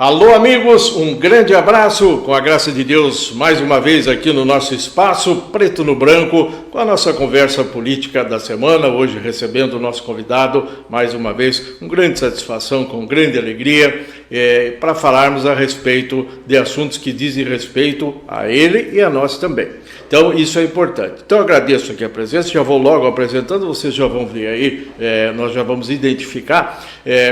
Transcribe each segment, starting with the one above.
Alô, amigos, um grande abraço, com a graça de Deus, mais uma vez aqui no nosso espaço Preto no Branco, com a nossa conversa política da semana, hoje recebendo o nosso convidado, mais uma vez, com grande satisfação, com grande alegria, para falarmos a respeito de assuntos que dizem respeito a ele e a nós também. Então, isso é importante. Então, eu agradeço aqui a presença, já vou logo apresentando, vocês já vão ver aí, nós já vamos identificar.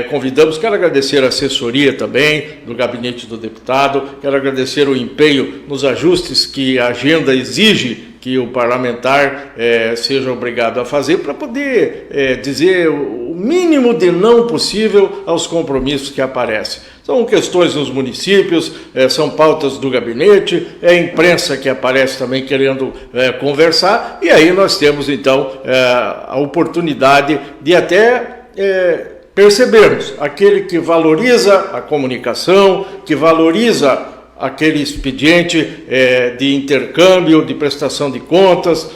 Convidamos, quero agradecer a assessoria também do gabinete do deputado, quero agradecer o empenho nos ajustes que a agenda exige que o parlamentar seja obrigado a fazer para poder dizer o mínimo de não possível aos compromissos que aparecem. São questões nos municípios, são pautas do gabinete, é a imprensa que aparece também querendo conversar, e aí nós temos então a oportunidade de até percebermos aquele que valoriza a comunicação, que valoriza aquele expediente de intercâmbio, de prestação de contas,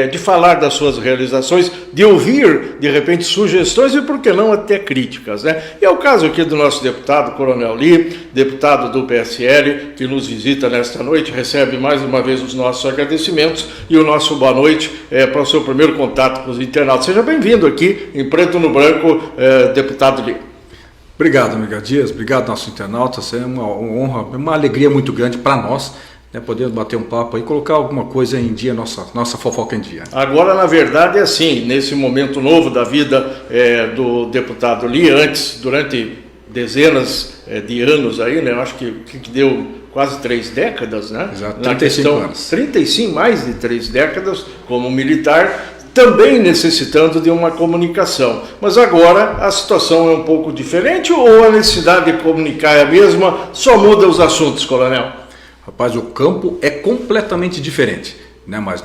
de falar das suas realizações, de ouvir, de repente, sugestões e, por que não, até críticas, né? E é o caso aqui do nosso deputado, Coronel Lee, deputado do PSL, que nos visita nesta noite, recebe mais uma vez os nossos agradecimentos e o nosso boa noite para o seu primeiro contato com os internautas. Seja bem-vindo aqui em Preto no Branco, deputado Lee. Obrigado, Miguel Dias, obrigado, nossos internautas, é uma honra, uma alegria muito grande para nós, poder bater um papo e colocar alguma coisa em dia, nossa fofoca em dia. Agora, na verdade, é assim, nesse momento novo da vida do deputado Lee, antes, durante dezenas de anos aí, né, eu acho que deu quase 3 décadas, né? Exato, 35 anos. 35, mais de 3 décadas como militar, também necessitando de uma comunicação. Mas agora a situação é um pouco diferente ou a necessidade de comunicar é a mesma, só muda os assuntos, coronel? Rapaz, o campo é completamente diferente, né? Mas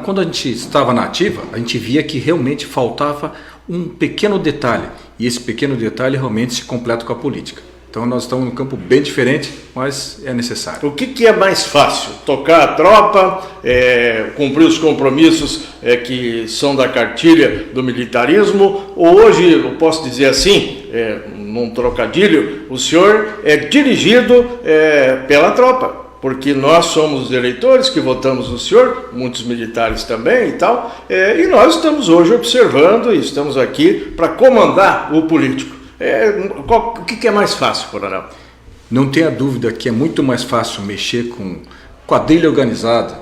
quando a gente estava na ativa, a gente via que realmente faltava um pequeno detalhe, e esse pequeno detalhe realmente se completa com a política. Então nós estamos num campo bem diferente, mas é necessário. O que é mais fácil? Tocar a tropa, cumprir os compromissos que são da cartilha do militarismo? Ou hoje, eu posso dizer assim, num trocadilho, o senhor é dirigido pela tropa? Porque nós somos os eleitores que votamos no senhor, muitos militares também e tal, e nós estamos hoje observando e estamos aqui para comandar o político. O que é mais fácil, coronel? Não tenha dúvida que é muito mais fácil mexer com quadrilha organizada,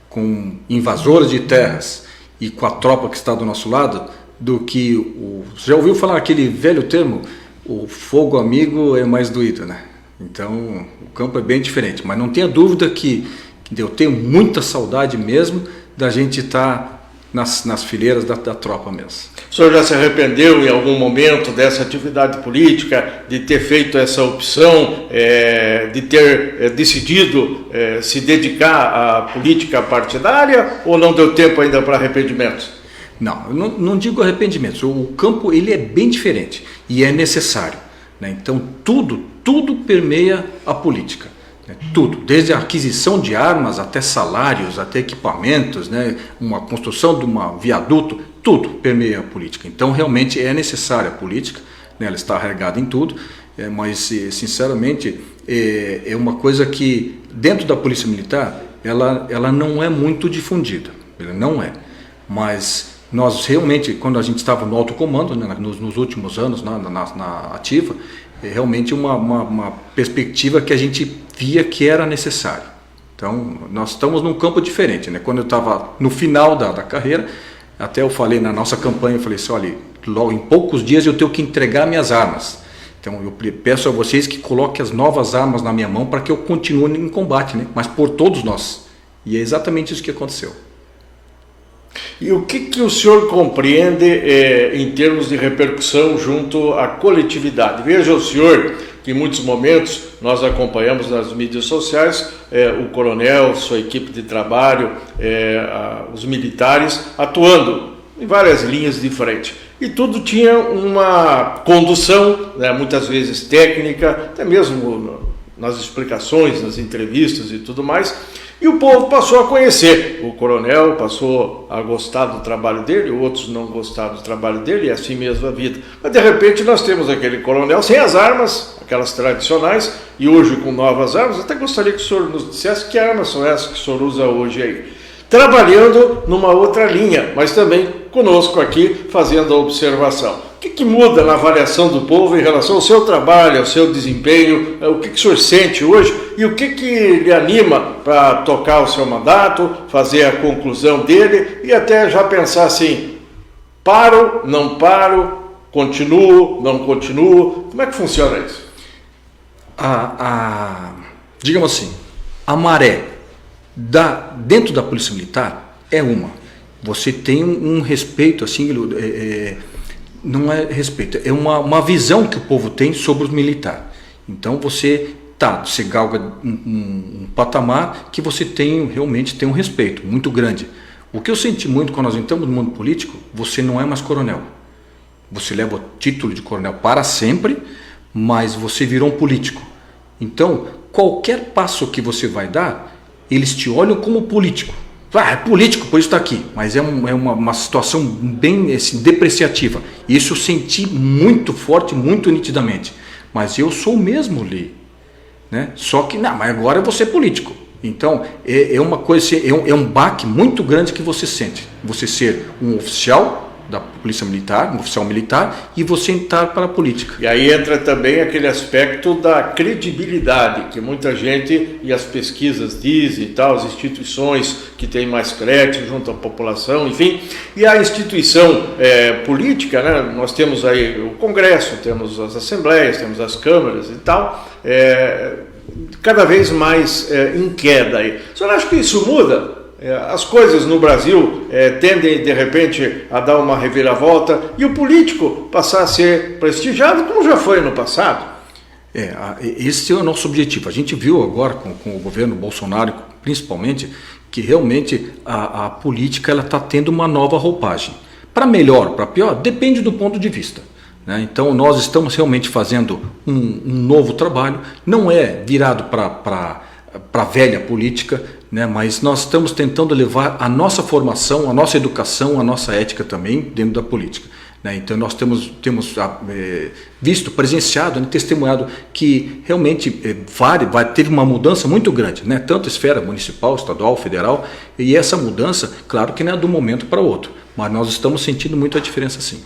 com invasores de terras e com a tropa que está do nosso lado, do que já ouviu falar aquele velho termo, o fogo amigo é mais doído, né? Então o campo é bem diferente, mas não tenha dúvida que eu tenho muita saudade mesmo da gente estar nas fileiras da tropa mesmo. O senhor já se arrependeu em algum momento dessa atividade política, de ter feito essa opção, de ter decidido se dedicar à política partidária, ou não deu tempo ainda para arrependimentos? Não, eu não digo arrependimentos. O campo ele é bem diferente e é necessário, né? Então tudo permeia a política. Tudo, desde a aquisição de armas até salários, até equipamentos, né, uma construção de um viaduto, tudo permeia a política. Então realmente é necessária a política, né, ela está regada em tudo, mas sinceramente é uma coisa que dentro da Polícia Militar ela não é muito difundida, ela não é, mas nós realmente, quando a gente estava no alto comando, né, nos últimos anos na ativa, é realmente uma perspectiva que a gente via que era necessário. Então, nós estamos num campo diferente, né? Quando eu estava no final da carreira, até eu falei na nossa campanha, eu falei assim, olha, logo em poucos dias eu tenho que entregar minhas armas. Então, eu peço a vocês que coloquem as novas armas na minha mão para que eu continue em combate, né? Mas por todos nós. E é exatamente isso que aconteceu. E o que o senhor compreende em termos de repercussão junto à coletividade? Veja o senhor que em muitos momentos nós acompanhamos nas mídias sociais o coronel, sua equipe de trabalho, os militares atuando em várias linhas de frente. E tudo tinha uma condução, né, muitas vezes técnica, até mesmo nas explicações, nas entrevistas e tudo mais, E o povo passou a conhecer o coronel, passou a gostar do trabalho dele, outros não gostaram do trabalho dele, e assim mesmo a vida. Mas de repente nós temos aquele coronel sem as armas, aquelas tradicionais, e hoje com novas armas. Até gostaria que o senhor nos dissesse que armas são essas que o senhor usa hoje aí. Trabalhando numa outra linha, mas também conosco aqui fazendo a observação. O que muda na avaliação do povo em relação ao seu trabalho, ao seu desempenho? O que o senhor sente hoje e o que lhe anima para tocar o seu mandato, fazer a conclusão dele e até já pensar assim, paro, não paro, continuo, não continuo? Como é que funciona isso? Digamos assim, a maré dentro da Polícia Militar é uma. Você tem um respeito, assim, não é respeito, é uma visão que o povo tem sobre o militar. Então você galga um patamar que você realmente tem um respeito muito grande. O que eu senti muito quando nós entramos no mundo político, você não é mais coronel. Você leva o título de coronel para sempre, mas você virou um político. Então, qualquer passo que você vai dar, eles te olham como político. É político, por isso está aqui. Mas é uma situação bem assim, depreciativa. Isso eu senti muito forte, muito nitidamente. Mas eu sou o mesmo ali. Né? Só que, não, mas agora eu vou ser político. Então, é uma coisa, é um baque muito grande que você sente. Você ser um oficial da Polícia Militar, um oficial militar, e você entrar para a política. E aí entra também aquele aspecto da credibilidade, que muita gente, e as pesquisas dizem e tal, as instituições que têm mais crédito junto à população, enfim, e a instituição política, né? Nós temos aí o Congresso, temos as assembleias, temos as câmaras e tal, cada vez mais em queda aí. O senhor acha que isso muda? As coisas no Brasil tendem, de repente, a dar uma reviravolta e o político passar a ser prestigiado, como já foi no passado? Esse é o nosso objetivo. A gente viu agora com o governo Bolsonaro, principalmente, que realmente a política está tendo uma nova roupagem. Para melhor, para pior, depende do ponto de vista. Né? Então, nós estamos realmente fazendo um novo trabalho, não é virado para a velha política, né? Mas nós estamos tentando levar a nossa formação, a nossa educação, a nossa ética também dentro da política. Né? Então nós temos visto, presenciado, testemunhado que realmente teve uma mudança muito grande, né? Tanto a esfera municipal, estadual, federal, e essa mudança, claro que não é de um momento para o outro, mas nós estamos sentindo muito a diferença sim.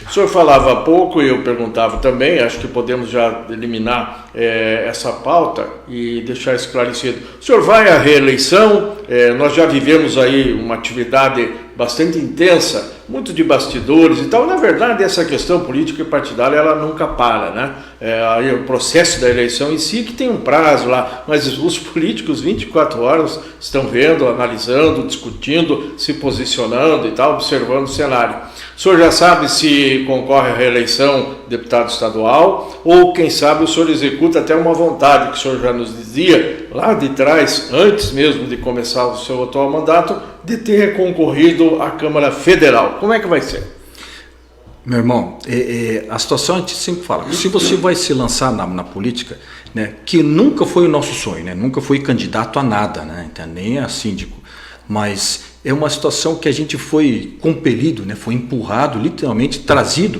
O senhor falava há pouco e eu perguntava também, acho que podemos já eliminar essa pauta e deixar esclarecido. O senhor vai à reeleição, nós já vivemos aí uma atividade bastante intensa, muito de bastidores e tal. Na verdade, essa questão política e partidária, ela nunca para, né? Aí o processo da eleição em si que tem um prazo lá, mas os políticos 24 horas estão vendo, analisando, discutindo, se posicionando e tal, observando o cenário. O senhor já sabe se concorre à reeleição deputado estadual ou, quem sabe, o senhor executa até uma vontade que o senhor já nos dizia lá de trás, antes mesmo de começar o seu atual mandato, de ter concorrido à Câmara Federal. Como é que vai ser? Meu irmão, a situação a gente sempre fala, se você vai se lançar na política, né, que nunca foi o nosso sonho, né, nunca foi candidato a nada, né, então, nem a síndico, mas é uma situação que a gente foi compelido, né, foi empurrado, literalmente trazido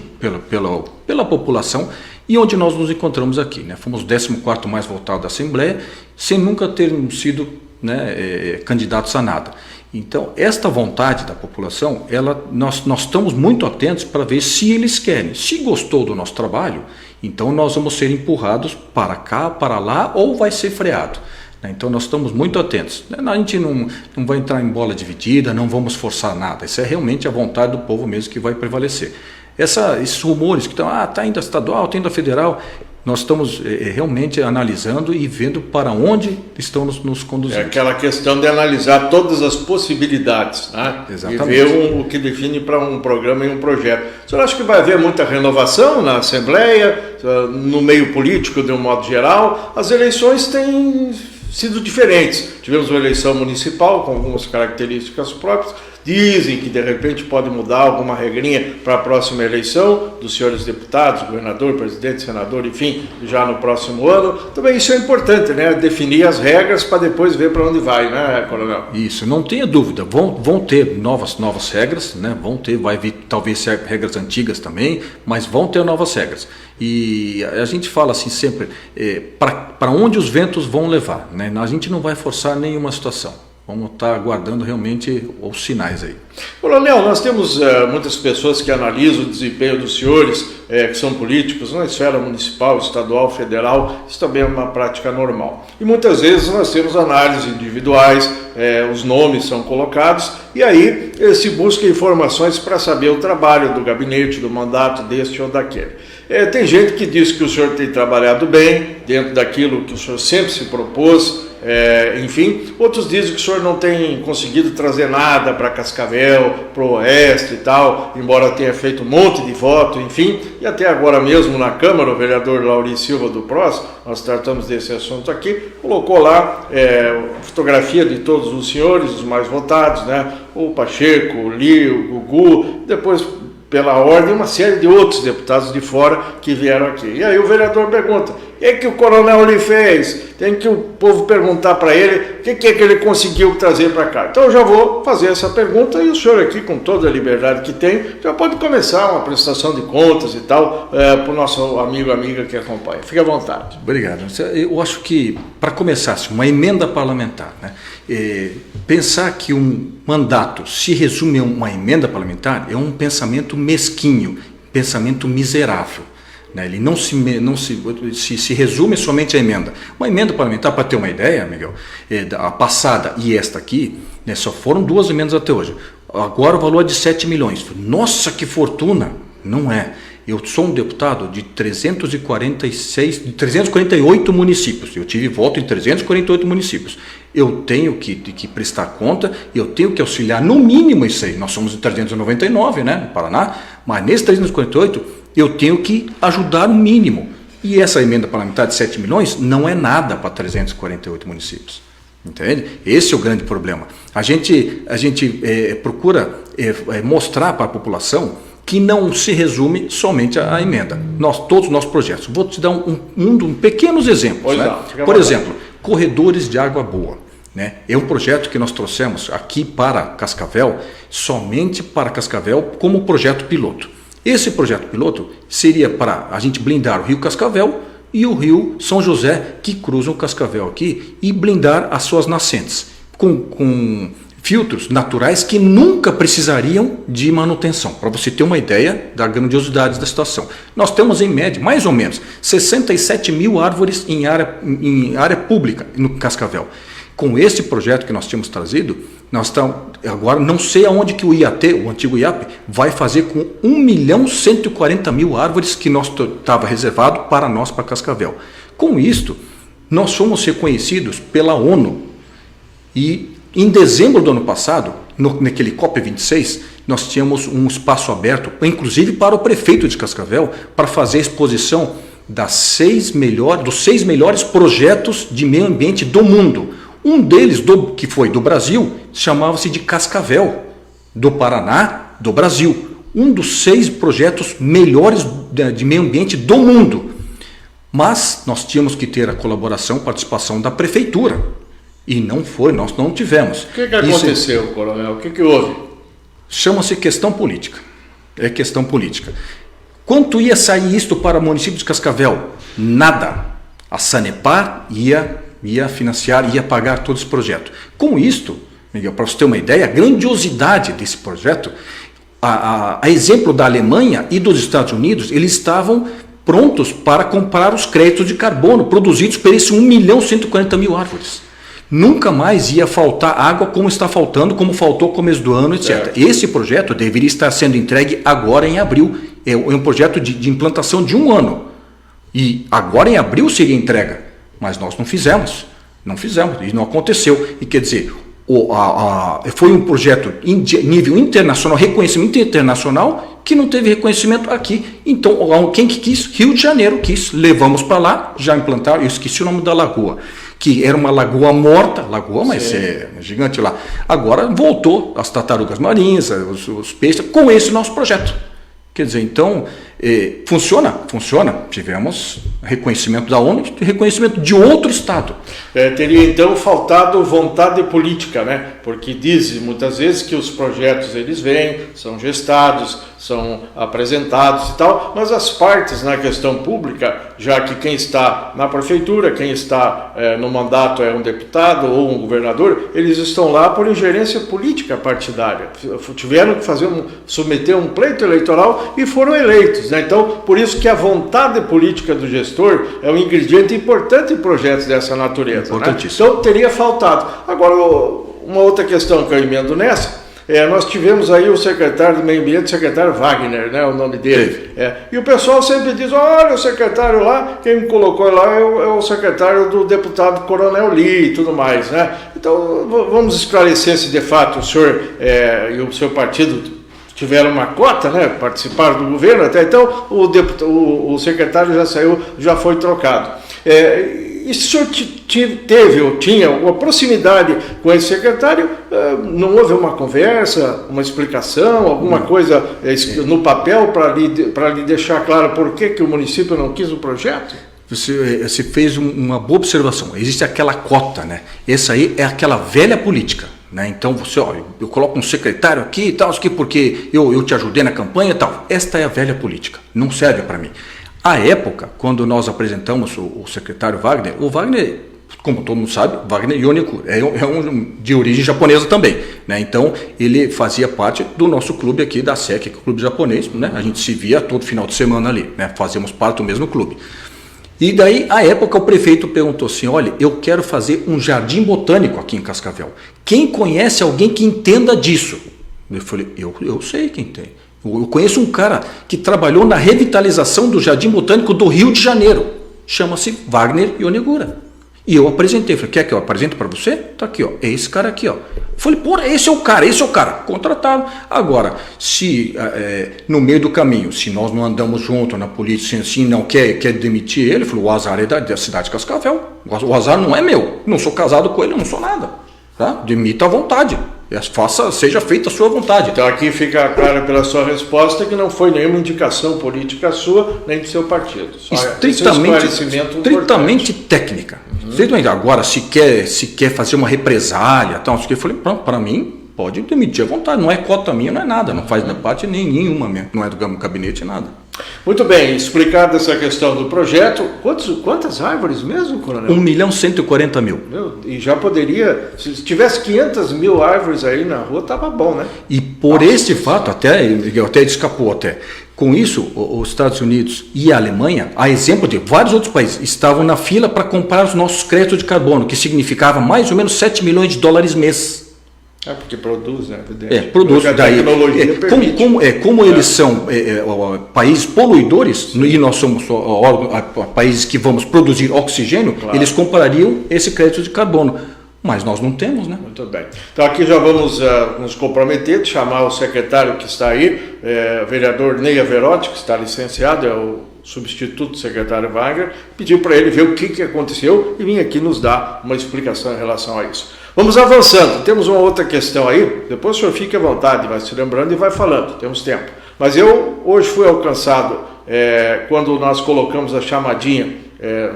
pela população, e onde nós nos encontramos aqui. Né, fomos o 14º mais votado da Assembleia, sem nunca termos sido, né, candidatos a nada. Então, esta vontade da população, nós estamos muito atentos para ver se eles querem. Se gostou do nosso trabalho, então nós vamos ser empurrados para cá, para lá, ou vai ser freado. Então, nós estamos muito atentos. A gente não vai entrar em bola dividida, não vamos forçar nada. Isso é realmente a vontade do povo mesmo que vai prevalecer. Esses rumores que estão, está indo a estadual, está indo a federal, nós estamos realmente analisando e vendo para onde estão nos conduzindo. É aquela questão de analisar todas as possibilidades, né? Exatamente. E ver o que define para um programa e um projeto. O senhor acha que vai haver muita renovação na Assembleia, no meio político de um modo geral? As eleições têm sido diferentes. tivemos uma eleição municipal com algumas características próprias. Dizem que de repente pode mudar alguma regrinha para a próxima eleição dos senhores deputados, governador, presidente, senador, enfim, já no próximo ano. Também isso é importante, né? Definir as regras para depois ver para onde vai, né, coronel? Isso, não tenha dúvida. Vão ter novas regras, né? Vão ter, vai vir talvez regras antigas também, mas vão ter novas regras. E a gente fala assim sempre, para onde os ventos vão levar, né? A gente não vai forçar nenhuma situação. Vamos estar aguardando realmente os sinais aí. Coronel, nós temos muitas pessoas que analisam o desempenho dos senhores, que são políticos, na esfera municipal, estadual, federal. Isso também é uma prática normal. E muitas vezes nós temos análises individuais, os nomes são colocados, e aí se busca informações para saber o trabalho do gabinete, do mandato deste ou daquele. Tem gente que diz que o senhor tem trabalhado bem, dentro daquilo que o senhor sempre se propôs, enfim, outros dizem que o senhor não tem conseguido trazer nada para Cascavel, para o Oeste e tal, embora tenha feito um monte de voto, enfim, e até agora mesmo na Câmara, o vereador Lauri Silva do PROS, nós tratamos desse assunto aqui, colocou lá fotografia de todos os senhores, os mais votados, né? O Pacheco, o Lio, o Gugu, depois, pela ordem, uma série de outros deputados de fora que vieram aqui. E aí o vereador pergunta, o que o coronel lhe fez? Tem que o povo perguntar para ele o que é que ele conseguiu trazer para cá. Então eu já vou fazer essa pergunta e o senhor aqui, com toda a liberdade que tem, já pode começar uma prestação de contas e tal para o nosso amigo, amiga que acompanha. Fique à vontade. Obrigado. Eu acho que, para começar, uma emenda parlamentar, né? Pensar que um mandato se resume a uma emenda parlamentar é um pensamento mesquinho, pensamento miserável. Ele não se resume somente à emenda. Uma emenda parlamentar, para ter uma ideia, Miguel, a passada e esta aqui, né, só foram 2 emendas até hoje. Agora o valor é de 7 milhões. Nossa, que fortuna! Não é. Eu sou um deputado de 348 municípios. Eu tive voto em 348 municípios. Eu tenho que prestar conta, eu tenho que auxiliar no mínimo isso aí. Nós somos de 399, né, no Paraná, mas nesses 348 eu tenho que ajudar no mínimo. E essa emenda parlamentar de 7 milhões não é nada para 348 municípios. Entende? Esse é o grande problema. A gente procura mostrar para a população que não se resume somente à emenda. Todos os nossos projetos. Vou te dar pequenos exemplos. Né? Por exemplo, corredores de água boa. Né? É um projeto que nós trouxemos aqui para Cascavel, somente para Cascavel, como projeto piloto. Esse projeto piloto seria para a gente blindar o Rio Cascavel e o Rio São José, que cruzam o Cascavel aqui, e blindar as suas nascentes, com filtros naturais que nunca precisariam de manutenção, para você ter uma ideia da grandiosidade da situação. Nós temos em média, mais ou menos, 67 mil árvores em área pública no Cascavel. Com esse projeto que nós tínhamos trazido, nós estamos, agora não sei aonde que o IAT, o antigo IAP, vai fazer com 1.140.000 árvores que estava reservado para nós, para Cascavel. Com isto, nós fomos reconhecidos pela ONU e em dezembro do ano passado, naquele COP26, nós tínhamos um espaço aberto, inclusive para o prefeito de Cascavel, para fazer a exposição dos 6 melhores projetos de meio ambiente do mundo. Um deles, que foi do Brasil, chamava-se de Cascavel, do Paraná, do Brasil. Um dos 6 projetos melhores de meio ambiente do mundo. Mas nós tínhamos que ter a colaboração, participação da prefeitura. E não foi, nós não tivemos. O que aconteceu, coronel? O que houve? Chama-se questão política. É questão política. Quanto ia sair isto para o município de Cascavel? Nada. A Sanepar ia financiar, ia pagar todo esse projeto. Com isto, Miguel, para você ter uma ideia, a grandiosidade desse projeto, a exemplo da Alemanha e dos Estados Unidos, eles estavam prontos para comprar os créditos de carbono produzidos por esses 1.140.000 árvores. Nunca mais ia faltar água como está faltando, como faltou no começo do ano, etc. Esse projeto deveria estar sendo entregue agora em abril. É um projeto de implantação de 1 ano. E agora em abril seria entrega. Mas nós não fizemos. Não fizemos. E não aconteceu. E quer dizer, foi um projeto em nível internacional, reconhecimento internacional, que não teve reconhecimento aqui. Então, quem que quis? Rio de Janeiro quis. Levamos para lá, já implantaram, eu esqueci o nome da lagoa. que era uma lagoa morta, lagoa, mas é gigante lá. Agora voltou as tartarugas marinhas, os peixes, com esse nosso projeto. Quer dizer, então, funciona. Tivemos reconhecimento da ONU e reconhecimento de outro Estado. Teria então faltado vontade política, né? Porque dizem muitas vezes que os projetos eles vêm, são gestados, são apresentados e tal, mas as partes na questão pública, já que quem está na prefeitura, quem está no mandato é um deputado ou um governador, eles estão lá por ingerência política partidária. Tiveram que submeter um pleito eleitoral e foram eleitos, né? Então, por isso que a vontade política do gestor é um ingrediente importante em projetos dessa natureza. Né? Então, teria faltado. Agora, uma outra questão que eu emendo nessa, nós tivemos aí o secretário do Meio Ambiente, o secretário Wagner, né, o nome dele. E o pessoal sempre diz, olha, o secretário lá, quem me colocou lá é o secretário do deputado Coronel Lee e tudo mais. Né? Então, vamos esclarecer se de fato o senhor e o seu partido tiveram uma cota, né, participaram do governo, até então o secretário já saiu, já foi trocado. E se o senhor teve ou tinha uma proximidade com esse secretário, não houve uma conversa, uma explicação, alguma coisa no papel para lhe deixar claro por que o município não quis o projeto? Você fez uma boa observação. Existe aquela cota, né? Essa aí é aquela velha política. Né? Então eu coloco um secretário aqui e tal, porque eu te ajudei na campanha e tal. Esta é a velha política, não serve para mim. À época, quando nós apresentamos o secretário Wagner, o Wagner, como todo mundo sabe, Wagner Yoniku é de origem japonesa também. Né? Então ele fazia parte do nosso clube aqui da SEC, que é o clube japonês. Né? A gente se via todo final de semana ali, né? Fazíamos parte do mesmo clube. E daí, à época, o prefeito perguntou assim, olha, eu quero fazer um jardim botânico aqui em Cascavel. Quem conhece alguém que entenda disso? Eu falei, eu sei quem tem. Eu conheço um cara que trabalhou na revitalização do Jardim Botânico do Rio de Janeiro. Chama-se Wagner Yonegura. E eu apresentei. Falei, quer que eu apresente para você? Tá aqui, ó. É esse cara aqui, ó. Falei, porra, esse é o cara. Contratado. Agora, se no meio do caminho, se nós não andamos junto na política, assim, não quer demitir ele, falei, o azar é da cidade de Cascavel. O azar não é meu. Não sou casado com ele, eu não sou nada. Tá? Demita à vontade. Seja feita a sua vontade. Então aqui fica claro pela sua resposta que não foi nenhuma indicação política sua, nem do seu partido. Estritamente técnica. Agora, se quer fazer uma represália, tal, eu falei, para mim, pode demitir à vontade. Não é cota minha, não é nada. Não faz parte nenhuma minha. Não é do gabinete, nada. Muito bem, explicada essa questão do projeto, quantas árvores mesmo, coronel? 1.140.000. E já poderia, se tivesse 500.000 árvores aí na rua, estava bom, né? E por esse fato, até escapou até. Com isso, os Estados Unidos e a Alemanha, a exemplo de vários outros países, estavam na fila para comprar os nossos créditos de carbono, que significava mais ou menos 7 milhões de dólares mês. Porque produz, né? Produz. Daí, como eles são países poluidores, e nós somos países que vamos produzir oxigênio, eles comprariam esse crédito de carbono. Mas nós não temos, né? Muito bem. Então aqui já vamos nos comprometer de chamar o secretário que está aí, o vereador Ney Averotti, que está licenciado, é o substituto do secretário Wagner, pedir para ele ver o que aconteceu e vir aqui nos dar uma explicação em relação a isso. Vamos avançando, temos uma outra questão aí, depois o senhor fique à vontade, vai se lembrando e vai falando, temos tempo. Mas eu hoje fui alcançado, quando nós colocamos a chamadinha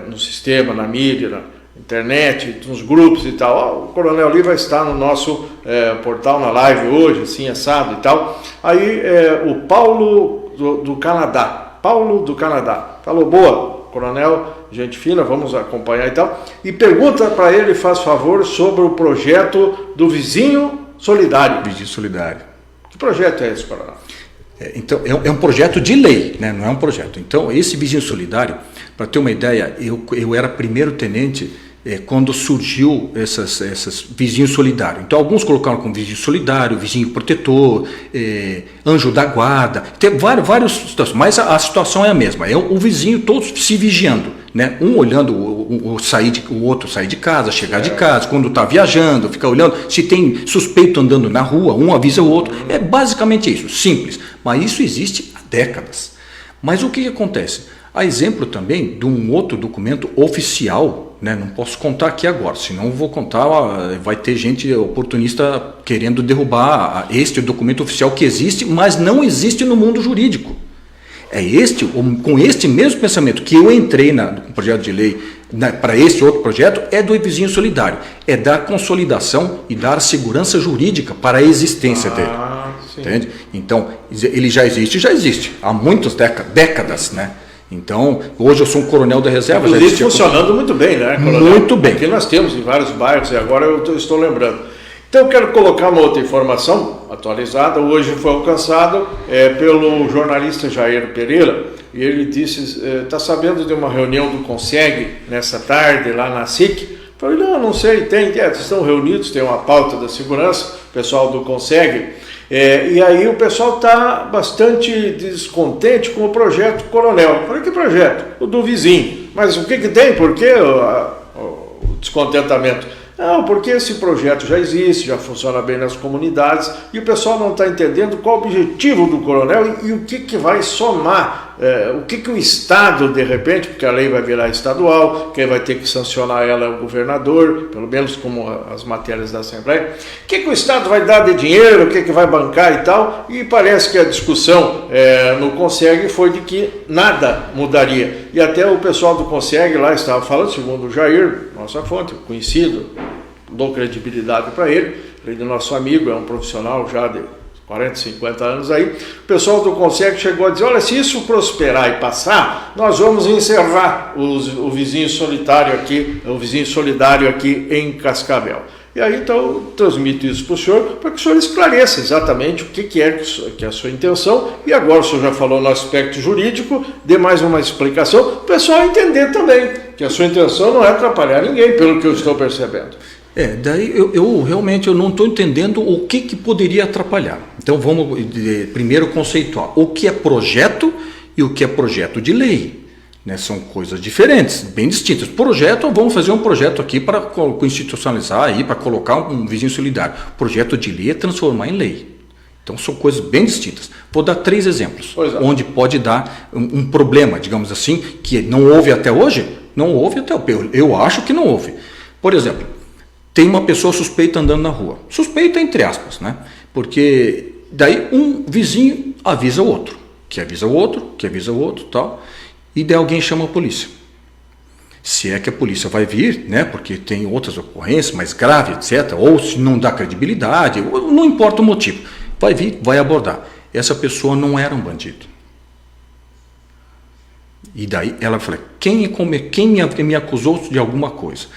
no sistema, na mídia, na internet, nos grupos e tal, o Coronel Lee vai estar no nosso portal, na live hoje, assim, assado e tal. Aí o Paulo do Canadá falou, boa, Coronel, gente fina, vamos acompanhar e tal, e pergunta para ele, faz favor, sobre o projeto do Vizinho Solidário. Vizinho Solidário. Que projeto é esse, Coronel? Então, é um projeto de lei, né? Não é um projeto. Então, esse Vizinho Solidário, para ter uma ideia, eu era primeiro tenente quando surgiu essas vizinhos solidários. Então, alguns colocaram como vizinho solidário, vizinho protetor, anjo da guarda, tem várias situações, mas a situação é a mesma, é o vizinho todos se vigiando, né? Um olhando o outro sair de casa, chegar de casa, quando está viajando, fica olhando, se tem suspeito andando na rua, um avisa o outro, é basicamente isso, simples, mas isso existe há décadas. Mas o que acontece? A exemplo também de um outro documento oficial, né? Não posso contar aqui agora, senão vou contar, vai ter gente oportunista querendo derrubar este documento oficial que existe, mas não existe no mundo jurídico. É com este mesmo pensamento que eu entrei no projeto de lei para este outro projeto, é do vizinho solidário, é dar consolidação e dar segurança jurídica para a existência dele. Entende? Então, ele já existe, há muitas décadas, né? Então, hoje eu sou um coronel da reserva. Inclusive funcionando muito bem, né, coronel? Muito bem. Aqui nós temos em vários bairros, e agora eu estou lembrando. Então eu quero colocar uma outra informação atualizada. Hoje foi alcançado pelo jornalista Jair Pereira, e ele disse, está sabendo de uma reunião do CONSEG nessa tarde lá na SIC? Falei, não sei, estão reunidos, tem uma pauta da segurança, o pessoal do CONSEG, e aí o pessoal está bastante descontente com o projeto Coronel. Falei, que projeto? O do vizinho. Mas o que tem? Por que o descontentamento? Não, porque esse projeto já existe, já funciona bem nas comunidades e o pessoal não está entendendo qual o objetivo do coronel e o que vai somar, o que o Estado, de repente, porque a lei vai virar estadual, quem vai ter que sancionar ela é o governador, pelo menos como as matérias da Assembleia, o que o Estado vai dar de dinheiro, o que vai bancar e tal, e parece que a discussão no CONSEG foi de que nada mudaria. E até o pessoal do CONSEG lá estava falando, segundo o Jair, nossa fonte, conhecido, dou credibilidade para ele é nosso amigo, é um profissional já de 40, 50 anos aí, o pessoal do CONSEG chegou a dizer, olha, se isso prosperar e passar, nós vamos encerrar o vizinho solitário aqui, o vizinho solidário aqui em Cascavel. E aí, então, eu transmito isso para o senhor, para que o senhor esclareça exatamente o que é a sua intenção, e agora o senhor já falou no aspecto jurídico, dê mais uma explicação, para o pessoal entender também que a sua intenção não é atrapalhar ninguém, pelo que eu estou percebendo. Daí eu realmente não estou entendendo o que poderia atrapalhar. Então vamos primeiro conceituar o que é projeto e o que é projeto de lei. Né? São coisas diferentes, bem distintas. Projeto, vamos fazer um projeto aqui para institucionalizar, para colocar um vizinho solidário. Projeto de lei é transformar em lei. Então são coisas bem distintas. Vou dar 3 exemplos, onde pode dar um problema, digamos assim, que não houve até hoje. Não houve até hoje. Eu acho que não houve. Por exemplo, tem uma pessoa suspeita andando na rua. Suspeita entre aspas, né? Porque daí um vizinho avisa o outro, que avisa o outro, tal, e daí alguém chama a polícia. Se é que a polícia vai vir, né? Porque tem outras ocorrências mais graves, etc. Ou se não dá credibilidade, não importa o motivo. Vai vir, vai abordar. Essa pessoa não era um bandido. E daí ela fala, quem me acusou de alguma coisa?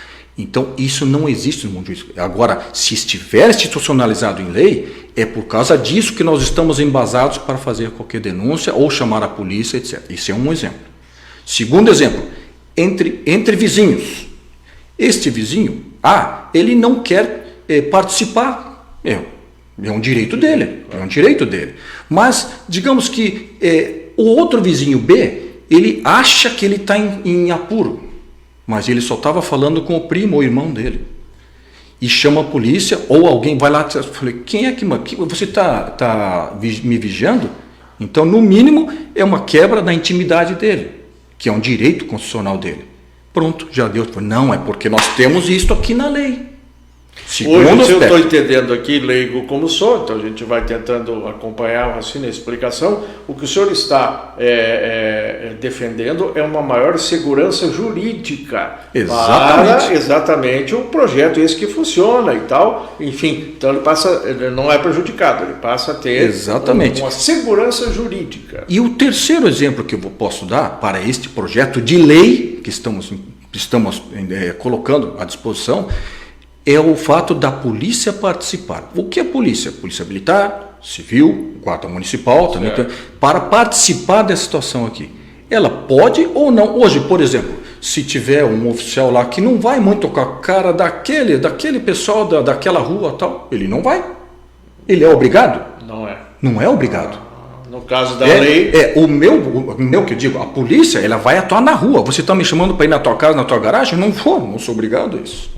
Então, isso não existe no mundo jurídico. Agora, se estiver institucionalizado em lei, é por causa disso que nós estamos embasados para fazer qualquer denúncia ou chamar a polícia, etc. Isso é um exemplo. Segundo exemplo, entre vizinhos. Este vizinho, ele não quer participar. É um direito dele, Mas, digamos que o outro vizinho B, ele acha que ele está em apuro. Mas ele só estava falando com o primo ou irmão dele. E chama a polícia, ou alguém vai lá e fala, quem é que você está me vigiando? Então, no mínimo, é uma quebra da intimidade dele, que é um direito constitucional dele. Pronto, já deu. Não, é porque nós temos isso aqui na lei. Hoje, se eu estou entendendo aqui, leigo como sou, então a gente vai tentando acompanhar o raciocínio e a explicação. O que o senhor está defendendo é uma maior segurança jurídica para exatamente o projeto esse que funciona e tal. Enfim, então ele não é prejudicado, ele passa a ter uma segurança jurídica. E o terceiro exemplo que eu posso dar para este projeto de lei que estamos colocando à disposição é o fato da polícia participar. O que é polícia? Polícia militar, civil, guarda municipal, também, para participar dessa situação aqui. Ela pode ou não. Hoje, por exemplo, se tiver um oficial lá que não vai muito com a cara daquele pessoal daquela rua tal, ele não vai. Ele é obrigado? Não é. Não é obrigado. No caso da lei... O meu que eu digo, a polícia, ela vai atuar na rua. Você está me chamando para ir na tua casa, na tua garagem? Não vou, não sou obrigado a isso.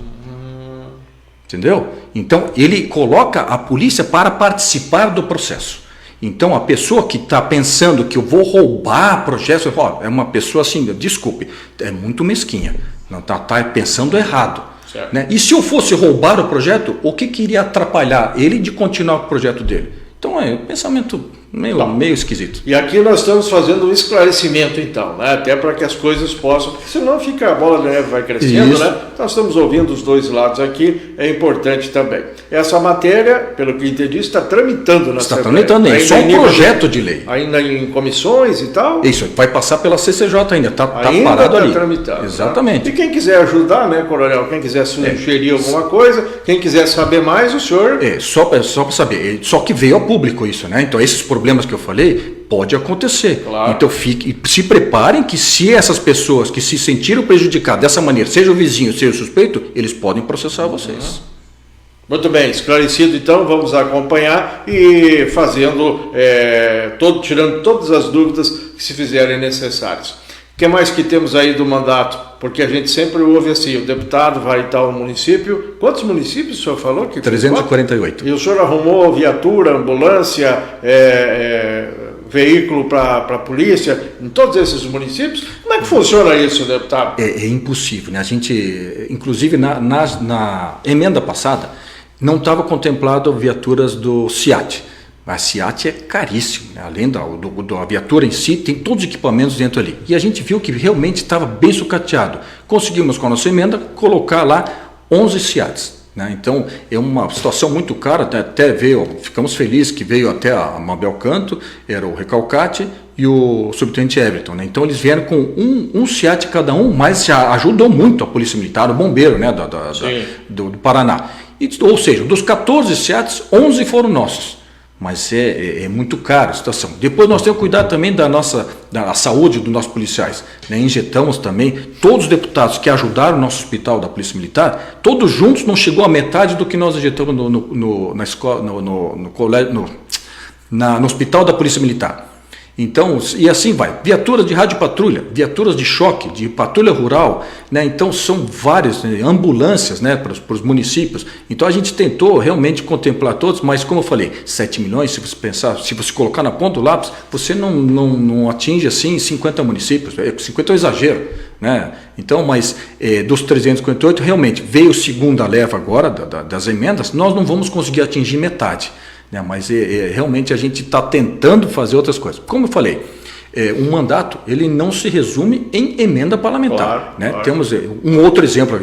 Entendeu? Então, ele coloca a polícia para participar do processo. Então, a pessoa que está pensando que eu vou roubar projeto, é uma pessoa assim, desculpe, é muito mesquinha. Não está pensando errado. Certo. Né? E se eu fosse roubar o projeto, o que iria atrapalhar ele de continuar com o projeto dele? Então é um pensamento meio esquisito. E aqui nós estamos fazendo um esclarecimento, então, né? Até para que as coisas possam, porque senão fica a bola de neve vai crescendo, Isso. né? Nós estamos ouvindo os dois lados aqui, é importante também. Essa matéria, pelo que entendi, está tramitando na Assembleia. Está tramitando, é só um projeto de lei. Ainda em comissões e tal? Isso, vai passar pela CCJ ainda, está parado ali. Tramitando. Exatamente. Tá? E quem quiser ajudar, né, Coronel? Quem quiser sugerir alguma coisa, quem quiser saber mais, o senhor... Só para saber, só que veio a público isso, né? Então esses problemas que eu falei, pode acontecer. Claro. Então se preparem que se essas pessoas que se sentiram prejudicadas dessa maneira, seja o vizinho, seja o suspeito, eles podem processar vocês. Muito bem, esclarecido então, vamos acompanhar e fazendo, tirando todas as dúvidas que se fizerem necessárias. O que mais que temos aí do mandato? Porque a gente sempre ouve assim, o deputado vai estar ao município. Quantos municípios o senhor falou? 348. E o senhor arrumou viatura, ambulância, veículo para a polícia em todos esses municípios? Como é que funciona isso, deputado? É impossível, né? A gente, inclusive na emenda passada, não estava contemplado viaturas do SIAT. A SIAT é caríssimo, né? Além da viatura em si, tem todos os equipamentos dentro ali. E a gente viu que realmente estava bem sucateado. Conseguimos, com a nossa emenda, colocar lá 11 SIATs. Né? Então, é uma situação muito cara, até veio, ficamos felizes que veio até a Mabel Canto, era o Recalcate e o subtenente Everton. Né? Então, eles vieram com um SIAT cada um, mas já ajudou muito a Polícia Militar, o bombeiro, né? do Paraná. Ou seja, dos 14 SIATs, 11 foram nossos. Mas é muito caro a situação. Depois nós temos que cuidar também da saúde dos nossos policiais. Né? Injetamos também, todos os deputados que ajudaram o nosso hospital da Polícia Militar, todos juntos não chegou a metade do que nós injetamos na escola, no hospital da Polícia Militar. Então, e assim vai, viaturas de rádio patrulha, viaturas de choque, de patrulha rural, né? Então são várias, né, ambulâncias, né, para os municípios. Então a gente tentou realmente contemplar todos, mas como eu falei, 7 milhões, se você pensar, se você colocar na ponta do lápis, você não atinge assim 50 municípios, 50 é um exagero. Né? Então, mas dos 358, realmente veio a segunda leva agora das emendas, nós não vamos conseguir atingir metade. Né, mas realmente a gente está tentando fazer outras coisas. Como eu falei, um mandato ele não se resume em emenda parlamentar. Claro, né? claro. Temos um outro exemplo,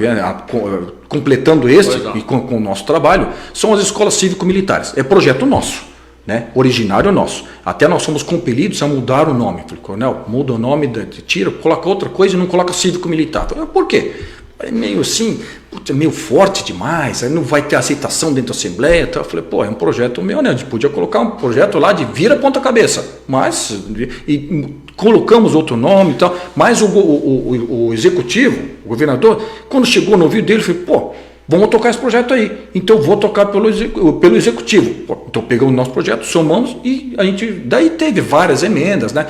completando este e com o nosso trabalho, são as escolas cívico-militares. É projeto nosso, né? Originário nosso. Até nós somos compelidos a mudar o nome. Falei, Coronel, muda o nome, tira, coloca outra coisa e não coloca cívico-militar. Falei, por quê? É meio assim, meio forte demais, aí não vai ter aceitação dentro da Assembleia. Então eu falei, é um projeto meu, né? A gente podia colocar um projeto lá de vira ponta cabeça, mas colocamos outro nome e tal, mas o executivo, o governador, quando chegou no ouvido dele, falou, vamos tocar esse projeto aí. Então eu vou tocar pelo executivo. Então pegamos o nosso projeto, somamos e a gente daí teve várias emendas, né?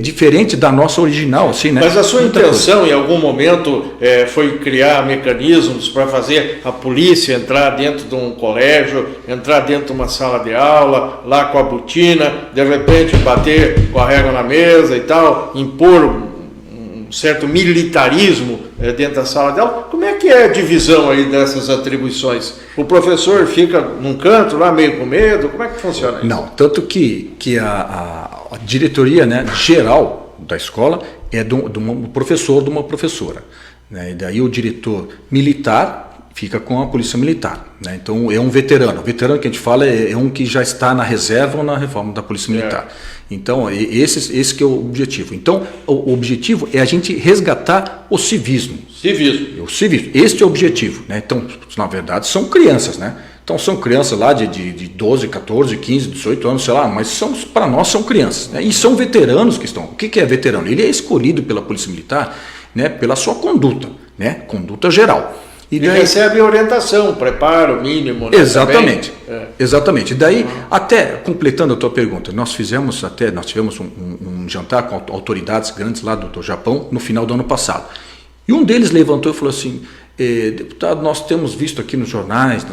Diferente da nossa original, assim, né? Mas a sua intenção em algum momento foi criar mecanismos para fazer a polícia entrar dentro de um colégio, entrar dentro de uma sala de aula, lá com a botina, de repente bater com a régua na mesa e tal, impor um certo militarismo dentro da sala de aula. Como é que é a divisão aí dessas atribuições? O professor fica num canto lá meio com medo? Como é que funciona isso? Não, tanto que a diretoria, né, geral da escola é de um professor, de uma professora. Né? E daí o diretor militar fica com a polícia militar. Né? Então é um veterano. O veterano que a gente fala é um que já está na reserva ou na reforma da polícia militar. Então esse que é o objetivo. Então o objetivo é a gente resgatar o civismo. O civismo. Este é o objetivo. Né? Então, na verdade, são crianças, né? Então são crianças lá de 12, 14, 15, 18 anos, sei lá, mas para nós são crianças. Né? E são veteranos que estão. O que é veterano? Ele é escolhido pela polícia militar, né, pela sua conduta, né? Conduta geral. E daí recebe orientação, preparo mínimo. Né, exatamente. Exatamente. E daí, até completando a tua pergunta, nós tivemos um jantar com autoridades grandes lá do Japão no final do ano passado. E um deles levantou e falou assim, deputado, nós temos visto aqui nos jornais,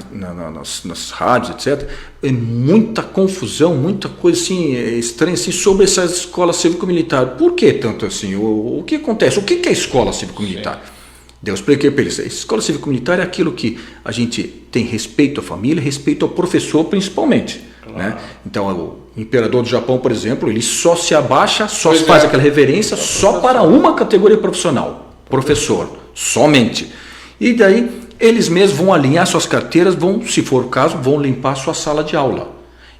nas rádios, etc., muita confusão, muita coisa assim, estranha assim, sobre essa escola cívico-militar. Por que tanto assim? O que acontece? O que é a escola cívico-militar? Daí eu expliquei para eles, a escola cívico-militar é aquilo que a gente tem respeito à família, respeito ao professor principalmente. Claro. Né? Então o imperador do Japão, por exemplo, ele só se abaixa, só se faz aquela reverência só para uma categoria profissional, professor, somente. E daí eles mesmos vão alinhar suas carteiras, vão, se for o caso, vão limpar sua sala de aula.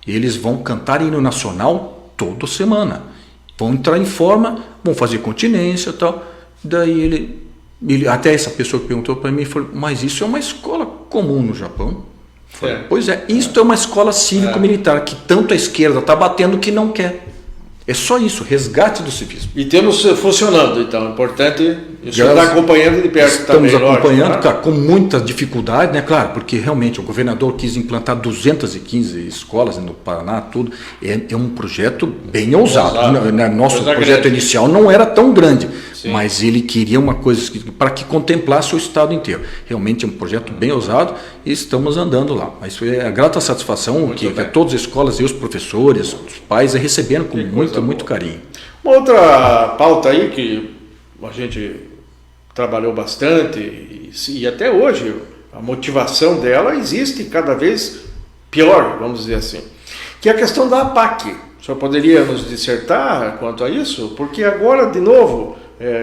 Eles vão cantar hino nacional toda semana. Vão entrar em forma, vão fazer continência e tal. Daí ele, até essa pessoa que perguntou para mim, falou, mas isso é uma escola comum no Japão? Falei, pois é, isto é uma escola cívico-militar que tanto a esquerda está batendo que não quer. É só isso, resgate do civismo. E temos funcionando, então, importante, isso está acompanhando de perto também. Estamos acompanhando, lógico, claro, com muita dificuldade, né? Claro, porque realmente o governador quis implantar 215 escolas no Paraná, tudo. É um projeto bem ousado. Nosso projeto inicial não era tão grande, sim, mas ele queria uma coisa para que contemplasse o estado inteiro. Realmente é um projeto bem ousado e estamos andando lá. Mas é a grata satisfação que todas as escolas e os professores, os pais receberam com muito carinho. Uma outra pauta aí que a gente trabalhou bastante e até hoje a motivação dela existe cada vez pior, vamos dizer assim, que é a questão da APAC. O senhor poderia nos dissertar quanto a isso? Porque agora, de novo,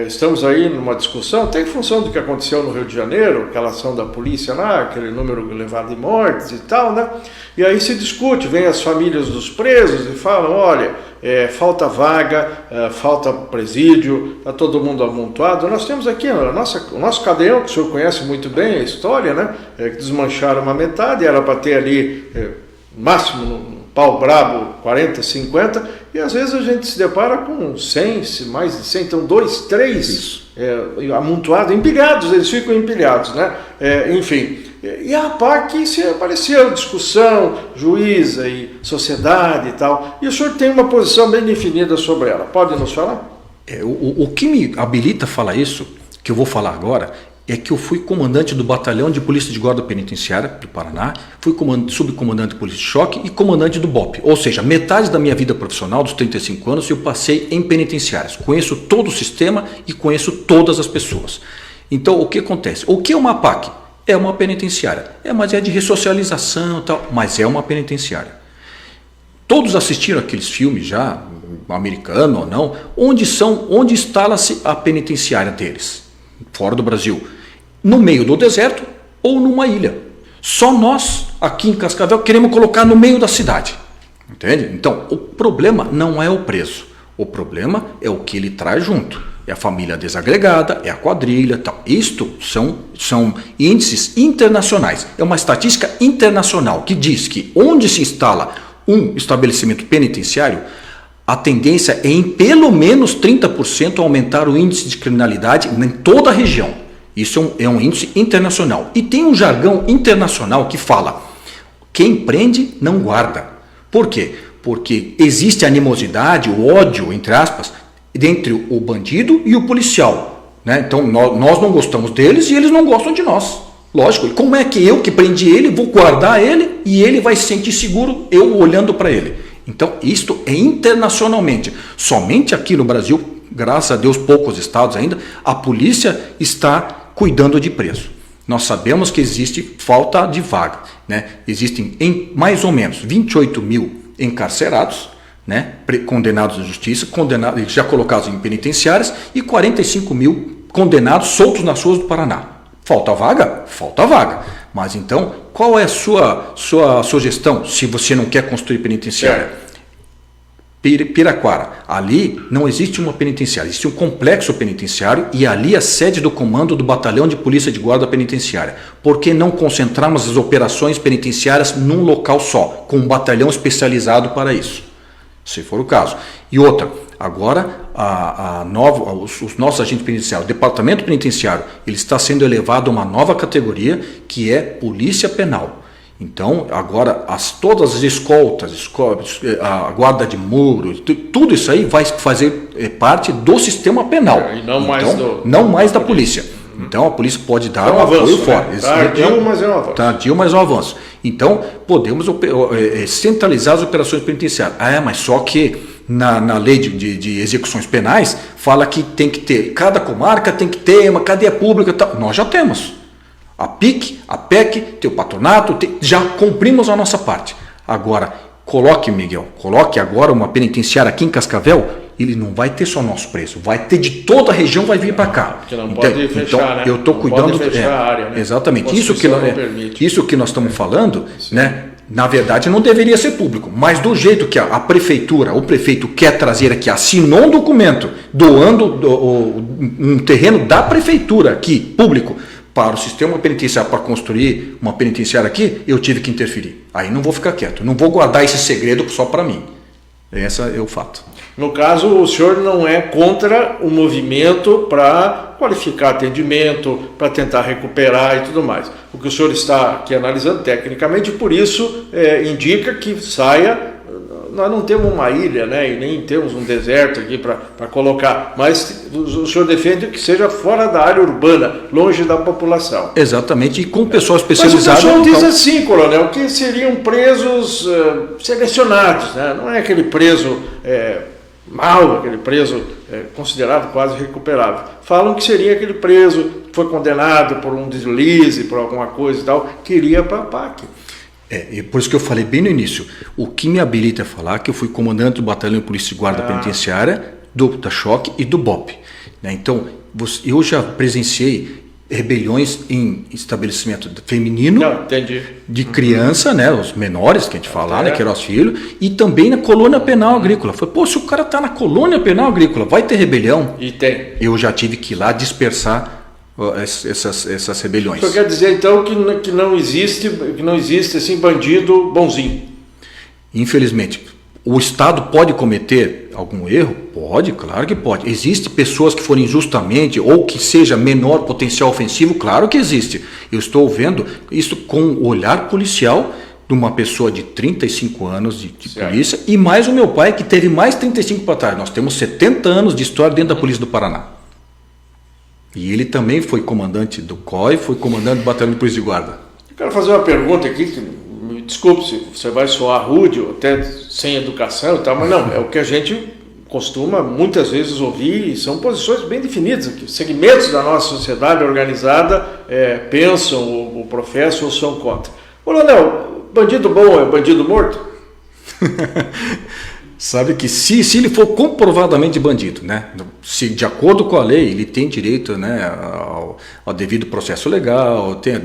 estamos aí numa discussão, até em função do que aconteceu no Rio de Janeiro, aquela ação da polícia lá, aquele número elevado de mortes e tal, né? E aí se discute, vem as famílias dos presos e falam, olha, falta vaga, falta presídio, está todo mundo amontoado. Nós temos aqui o nosso cadeião, que o senhor conhece muito bem a história, né? Que desmancharam uma metade, era para ter ali, máximo no pau brabo, 40, 50, e às vezes a gente se depara com 100, mais de 100, então 2, 3 amontoados, empilhados, eles ficam empilhados, né? Enfim, e a APAC se apareceu, discussão, juíza e sociedade e tal, e o senhor tem uma posição bem definida sobre ela, pode nos falar? O que me habilita a falar isso, que eu vou falar agora, é que eu fui comandante do Batalhão de Polícia de Guarda Penitenciária do Paraná, fui subcomandante de Polícia de Choque e comandante do BOP. Ou seja, metade da minha vida profissional, dos 35 anos, eu passei em penitenciárias. Conheço todo o sistema e conheço todas as pessoas. Então, o que acontece? O que é uma APAC? É uma penitenciária. Mas é de ressocialização e tal, mas é uma penitenciária. Todos assistiram aqueles filmes já, americano ou não, onde instala-se a penitenciária deles, fora do Brasil. No meio do deserto ou numa ilha. Só nós, aqui em Cascavel, queremos colocar no meio da cidade. Entende? Então, o problema não é o preso. O problema é o que ele traz junto. É a família desagregada, é a quadrilha, tal. Isto são índices internacionais. É uma estatística internacional que diz que onde se instala um estabelecimento penitenciário, a tendência é em pelo menos 30% aumentar o índice de criminalidade em toda a região. Isso é um índice internacional. E tem um jargão internacional que fala: quem prende não guarda. Por quê? Porque existe animosidade, o ódio, entre aspas, entre o bandido e o policial. Né? Então nós não gostamos deles e eles não gostam de nós. Lógico, como é que eu que prendi ele vou guardar ele e ele vai se sentir seguro eu olhando para ele? Então isto é internacionalmente. Somente aqui no Brasil, graças a Deus, poucos estados ainda, a polícia está cuidando de preso. Nós sabemos que existe falta de vaga. Né? Existem mais ou menos 28 mil encarcerados, né? Condenados à justiça, condenados, já colocados em penitenciárias, e 45 mil condenados soltos nas ruas do Paraná. Falta vaga? Falta vaga. Mas então, qual é a sua sugestão se você não quer construir penitenciária? Piraquara. Ali não existe uma penitenciária, existe um complexo penitenciário e ali a sede do comando do Batalhão de Polícia de Guarda Penitenciária. Por que não concentrarmos as operações penitenciárias num local só, com um batalhão especializado para isso? Se for o caso. E outra, agora os nossos agentes penitenciários, o departamento penitenciário, ele está sendo elevado a uma nova categoria que é polícia penal. Então, agora todas as escoltas, a guarda de muro, tudo isso aí vai fazer parte do sistema penal. E não mais da polícia. Então a polícia pode dar um avanço fora. Né? Tardio, mas é um avanço. Tardio, mas é um avanço. Então podemos centralizar as operações penitenciárias. Mas só que na lei de execuções penais, fala que tem que ter, cada comarca tem que ter uma cadeia pública e tal. Nós já temos. A PIC, a PEC, tem o patronato, já cumprimos a nossa parte. Agora, coloque agora uma penitenciária aqui em Cascavel, ele não vai ter só nosso preso, vai ter de toda a região, vai vir para cá. Porque não pode fechar, então, né? Eu estou cuidando... Pode fechar a área, né? Exatamente. Isso que nós estamos falando, né? Na verdade, não deveria ser público, mas do jeito que a prefeitura, o prefeito quer trazer aqui, assinou um documento doando um terreno da prefeitura aqui, público, para o sistema penitenciário, para construir uma penitenciária aqui, eu tive que interferir. Aí não vou ficar quieto, não vou guardar esse segredo só para mim. Esse é o fato. No caso, o senhor não é contra o movimento para qualificar atendimento, para tentar recuperar e tudo mais. O que o senhor está aqui analisando tecnicamente, por isso indica que saia. Nós não temos uma ilha, né, e nem temos um deserto aqui para colocar, mas o senhor defende que seja fora da área urbana, longe da população. Exatamente, e com o pessoal especializado. Mas o pessoal diz assim, coronel, que seriam presos selecionados, né? Não é aquele preso mau, aquele preso considerado quase recuperável. Falam que seria aquele preso que foi condenado por um deslize, por alguma coisa e tal, que iria para a PAC. E por isso que eu falei bem no início, o que me habilita a falar que eu fui comandante do Batalhão de Polícia e Guarda Penitenciária, da Choque e do BOP. Né? Então, eu já presenciei rebeliões em estabelecimento feminino, de criança, né, os menores, que a gente fala, né, que eram os filhos, e também na colônia penal agrícola. Falei, pô, se o cara está na colônia penal agrícola, vai ter rebelião? E tem. Eu já tive que ir lá dispersar essas rebeliões. Isso quer dizer então que não existe assim bandido bonzinho? Infelizmente, o Estado pode cometer algum erro? Pode, claro que pode. Existem pessoas que forem injustamente ou que seja menor potencial ofensivo? Claro que existe. Eu estou vendo isso com o olhar policial de uma pessoa de 35 anos de polícia e mais o meu pai que teve mais 35 para trás. Nós temos 70 anos de história dentro da Polícia do Paraná. E ele também foi comandante do COI, foi comandante do Batalhão de Polícia de Guarda. Eu quero fazer uma pergunta aqui, que, me desculpe se você vai soar rude ou até sem educação e tal, mas não, é o que a gente costuma muitas vezes ouvir e são posições bem definidas aqui. Segmentos da nossa sociedade organizada pensam ou professam ou são contra. Coronel, bandido bom é bandido morto? Sabe que se ele for comprovadamente bandido, né, se de acordo com a lei ele tem direito, né, ao devido processo legal, tem a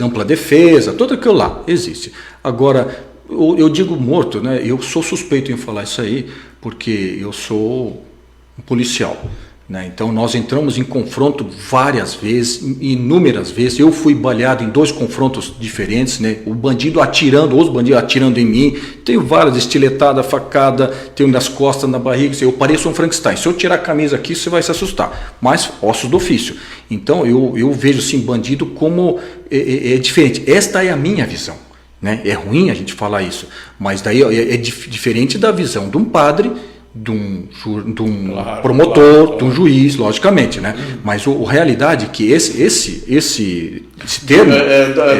ampla defesa, tudo aquilo lá existe. Agora, eu digo morto, né, eu sou suspeito em falar isso aí porque eu sou um policial. Né? Então nós entramos em confronto várias vezes, inúmeras vezes. Eu fui baleado em 2 confrontos diferentes, né? Os bandidos atirando em mim. Tenho várias estiletadas, facada, tenho nas costas, na barriga. Eu pareço um Frankenstein. Se eu tirar a camisa aqui, você vai se assustar. Mas ossos do ofício. Então eu vejo assim, bandido como é diferente. Esta é a minha visão. Né? É ruim a gente falar isso, mas daí é diferente da visão de um padre, de um promotor, de um juiz, logicamente, né? Mas a realidade é que esse termo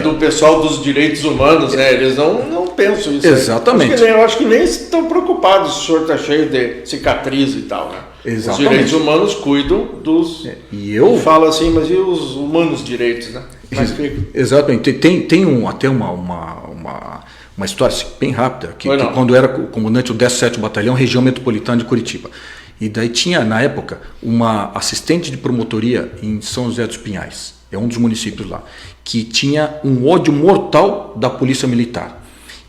do pessoal dos direitos humanos, né? Eles não pensam isso. Exatamente. Eu acho que nem estão preocupados se o senhor está cheio de cicatriz e tal, né? Exatamente. Os direitos humanos cuidam dos. E eu falo assim, mas e os humanos direitos, né? Mas exatamente. Tem até uma história bem rápida, que quando eu era comandante do 17º Batalhão, região metropolitana de Curitiba. E daí tinha, na época, uma assistente de promotoria em São José dos Pinhais, é um dos municípios lá, que tinha um ódio mortal da polícia militar.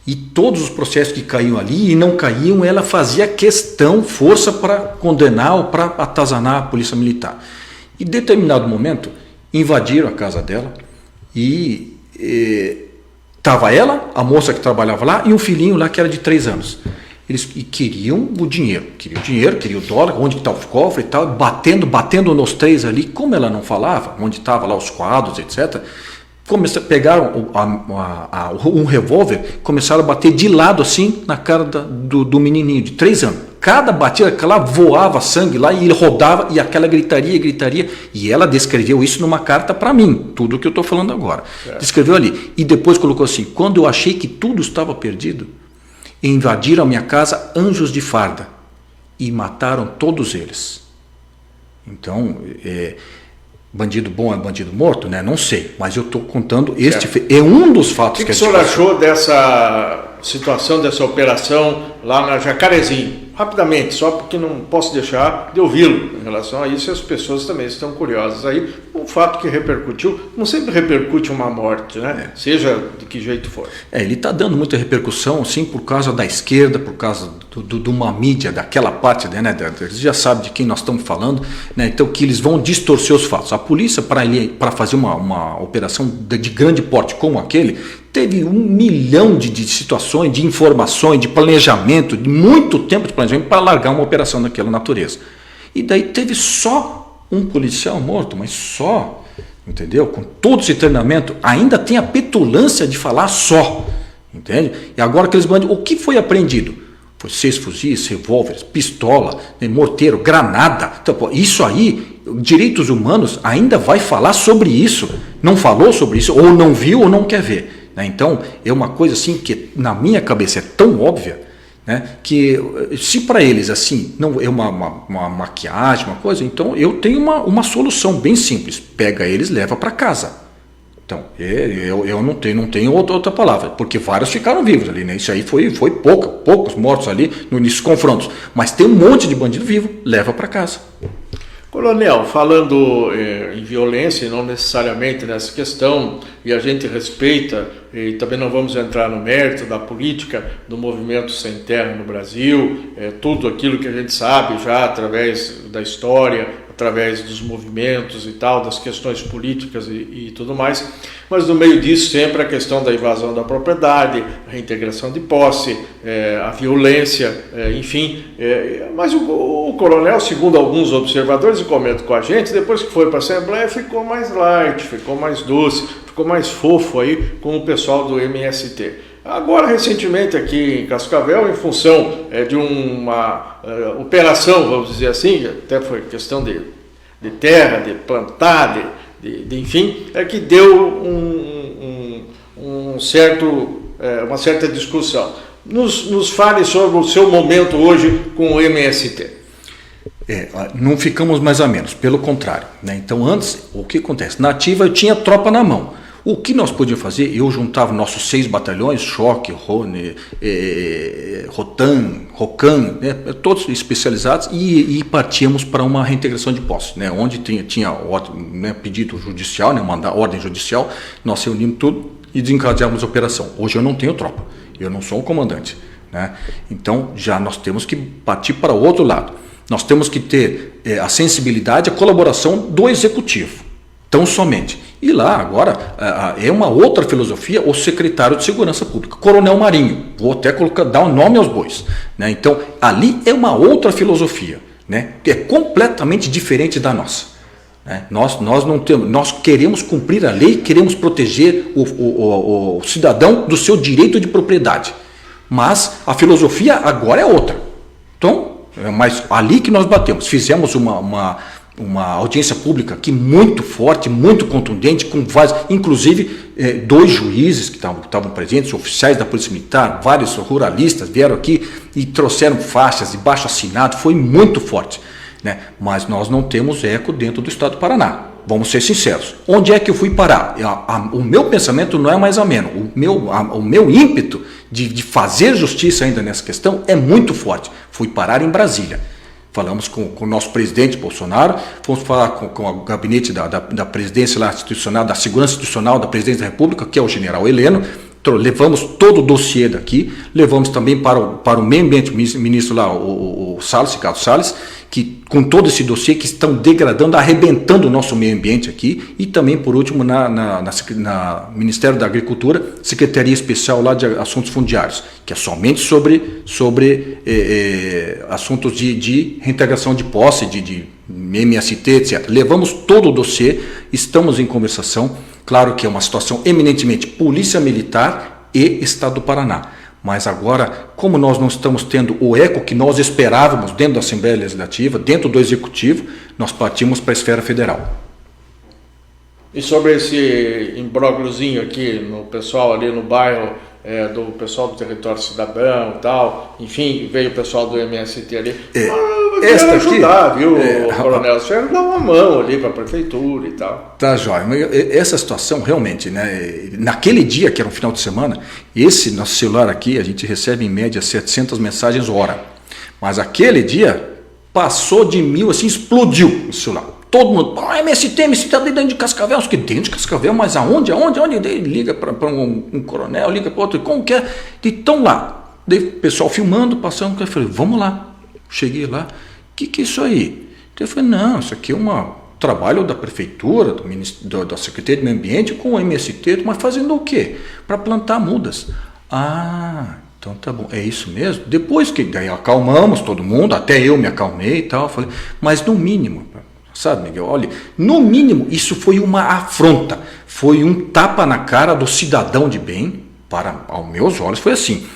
E todos os processos que caíam ali e não caíam, ela fazia questão, força para condenar ou para atazanar a polícia militar. E em determinado momento, invadiram a casa dela e estava ela, a moça que trabalhava lá e um filhinho lá que era de 3 anos. Eles queriam o dinheiro, queriam o dólar, onde está o cofre e tal, batendo nos 3 ali. Como ela não falava, onde estava lá os quadros, etc., pegaram um revólver, começaram a bater de lado assim na cara do menininho de 3 anos. Cada batida, aquela voava sangue lá e ele rodava e aquela gritaria. E ela descreveu isso numa carta para mim, tudo o que eu estou falando agora. Descreveu ali. E depois colocou assim: quando eu achei que tudo estava perdido, invadiram a minha casa anjos de farda. e mataram todos eles. Então, bandido bom é bandido morto, né? Não sei, mas eu estou contando é um dos fatos que o senhor achou dessa situação, dessa operação lá na Jacarezinho? Rapidamente, só porque não posso deixar de ouvi-lo em relação a isso, e as pessoas também estão curiosas aí. Um fato que repercutiu, não sempre repercute uma morte, né? Seja de que jeito for. Ele está dando muita repercussão, sim, por causa da esquerda, por causa de uma mídia, daquela parte, né? Eles já sabem de quem nós estamos falando, né? Então que eles vão distorcer os fatos. A polícia, para fazer uma operação de grande porte como aquele, teve 1 milhão de situações, de informações, de planejamento, de muito tempo de planejamento para largar uma operação daquela natureza. E daí teve só um policial morto, mas só, entendeu? Com todo esse treinamento, ainda tem a petulância de falar só, entende? E agora aqueles bandidos, o que foi apreendido? Foi 6 fuzis, revólveres, pistola, morteiro, granada. Então, pô, isso aí, direitos humanos ainda vai falar sobre isso. Não falou sobre isso, ou não viu, ou não quer ver. Então, é uma coisa assim que na minha cabeça é tão óbvia, né, que se para eles assim não é uma maquiagem, uma coisa, então eu tenho uma solução bem simples: pega eles, leva para casa. Então, eu não tenho outra palavra, porque vários ficaram vivos ali, né? Isso aí foi poucos mortos ali nesses confrontos, mas tem um monte de bandido vivo, leva para casa. Coronel, falando em violência, e não necessariamente nessa questão, e a gente respeita, e também não vamos entrar no mérito da política do movimento Sem Terra no Brasil, tudo aquilo que a gente sabe já através da história, através dos movimentos e tal, das questões políticas e tudo mais, mas no meio disso sempre a questão da invasão da propriedade, a reintegração de posse, a violência, enfim. Mas o coronel, segundo alguns observadores, e comenta com a gente, depois que foi para a Assembleia ficou mais light, ficou mais doce, ficou mais fofo aí com o pessoal do MST. Agora, recentemente aqui em Cascavel, em função de uma operação, vamos dizer assim, até foi questão de terra, de plantar, enfim, que deu uma certa discussão. Nos fale sobre o seu momento hoje com o MST. Não ficamos mais a menos, pelo contrário, né? Então antes, o que acontece? Na ativa eu tinha tropa na mão. O que nós podíamos fazer? Eu juntava nossos 6 batalhões, Choque, Rone, Rotan, Rocan, né? Todos especializados, e partíamos para uma reintegração de posse, né? Onde tinha né, pedido judicial, né? Ordem judicial, nós reunimos tudo e desencadeávamos a operação. Hoje eu não tenho tropa, eu não sou um comandante, né? Então já nós temos que partir para o outro lado. Nós temos que ter a sensibilidade, a colaboração do executivo, tão somente. E lá agora é uma outra filosofia, o secretário de Segurança Pública, Coronel Marinho, vou até dar um nome aos bois, né? Então ali é uma outra filosofia, né? Que é completamente diferente da nossa, né? Nós não temos, nós queremos cumprir a lei, queremos proteger o cidadão do seu direito de propriedade, mas a filosofia agora é outra. Então, mas ali que nós batemos, fizemos uma audiência pública aqui muito forte, muito contundente, com vários, inclusive 2 juízes que estavam presentes, oficiais da Polícia Militar, vários ruralistas vieram aqui e trouxeram faixas de baixo assinado, foi muito forte, né? Mas nós não temos eco dentro do estado do Paraná, vamos ser sinceros. Onde é que eu fui parar? O meu pensamento não é mais ameno, o meu ímpeto de fazer justiça ainda nessa questão é muito forte. Fui parar em Brasília. Falamos com o nosso presidente Bolsonaro, fomos falar com o gabinete da presidência lá institucional, da segurança institucional da presidência da República, que é o general Heleno, levamos todo o dossiê daqui, levamos também para o meio ambiente, o ministro lá, o Salles, Ricardo Salles, que com todo esse dossiê que estão degradando, arrebentando o nosso meio ambiente aqui, e também, por último, na Ministério da Agricultura, Secretaria Especial lá de Assuntos Fundiários, que é somente sobre assuntos de reintegração de posse, de MST, etc. Levamos todo o dossiê, estamos em conversação. Claro que é uma situação eminentemente Polícia Militar e Estado do Paraná. Mas agora, como nós não estamos tendo o eco que nós esperávamos dentro da Assembleia Legislativa, dentro do Executivo, nós partimos para a esfera federal. E sobre esse imbrógliozinho aqui no pessoal ali no bairro do pessoal do Território Cidadão e tal, enfim, veio o pessoal do MST ali. Esta ajudar, viu, Coronel? Você dá uma mão ali para a prefeitura e tal. Tá, jóia. Essa situação realmente, né? Naquele dia, que era um final de semana, esse nosso celular aqui, a gente recebe em média 700 mensagens hora. Mas aquele dia passou de 1000, assim, explodiu o celular. Todo mundo, MST tá dentro de Cascavel. Que dentro de Cascavel? Mas aonde? Ele liga para um coronel, liga para outro, como que é? E estão lá. Daí o pessoal filmando, passando, eu falei, vamos lá. Cheguei lá, que é isso aí? Eu falei, não, isso aqui é um trabalho da prefeitura, da Secretaria de Meio Ambiente com o MST, mas fazendo o quê? Para plantar mudas. Ah, então tá bom, é isso mesmo? Depois que daí acalmamos todo mundo, até eu me acalmei e tal, falei, mas no mínimo, sabe, Miguel, olha, no mínimo isso foi uma afronta, foi um tapa na cara do cidadão de bem, aos meus olhos foi assim.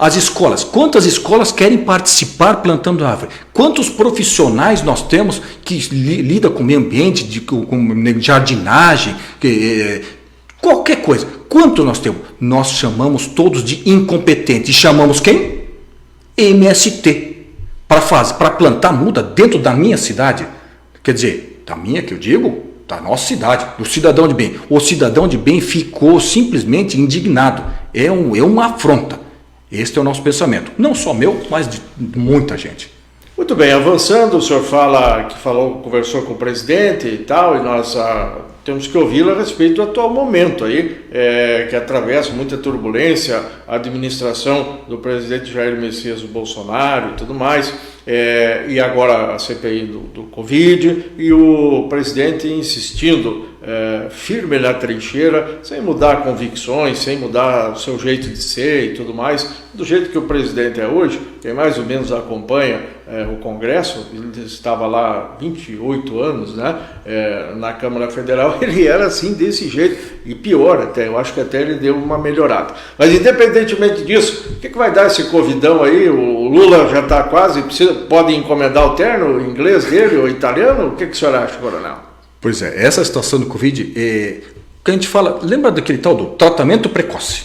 As escolas, quantas escolas querem participar plantando árvore? Quantos profissionais nós temos que lidam com o meio ambiente, com jardinagem, qualquer coisa? Quanto nós temos? Nós chamamos todos de incompetentes. E chamamos quem? MST. Para plantar muda dentro da minha cidade. Quer dizer, da minha que eu digo, da nossa cidade, do cidadão de bem. O cidadão de bem ficou simplesmente indignado. É uma afronta. Este é o nosso pensamento. Não só meu, mas de muita gente. Muito bem, avançando, o senhor conversou com o presidente e tal, e nós temos que ouvi-lo a respeito do atual momento aí, que atravessa muita turbulência, a administração do presidente Jair Messias Bolsonaro e tudo mais, e agora a CPI do Covid, e o presidente insistindo firme na trincheira, sem mudar convicções, sem mudar o seu jeito de ser e tudo mais, do jeito que o presidente é hoje, quem mais ou menos acompanha o Congresso, ele estava lá 28 anos, né, na Câmara Federal, ele era assim, desse jeito, e pior até, eu acho que até ele deu uma melhorada. Mas independentemente disso, o que vai dar esse covidão aí? O Lula já está quase, pode encomendar o terno inglês dele ou italiano? O que o senhor acha, coronel? Pois é, essa situação do Covid, que a gente fala, lembra daquele tal do tratamento precoce,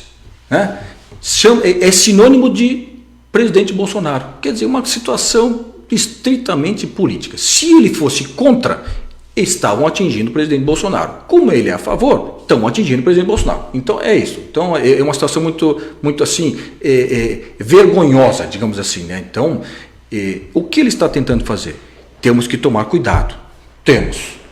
né? É sinônimo de presidente Bolsonaro, quer dizer, uma situação estritamente política. Se ele fosse contra, estavam atingindo o presidente Bolsonaro. Como ele é a favor, estão atingindo o presidente Bolsonaro. Então é isso. Então é uma situação muito assim, vergonhosa, digamos assim, né? Então, o que ele está tentando fazer? Temos que tomar cuidado. Temos.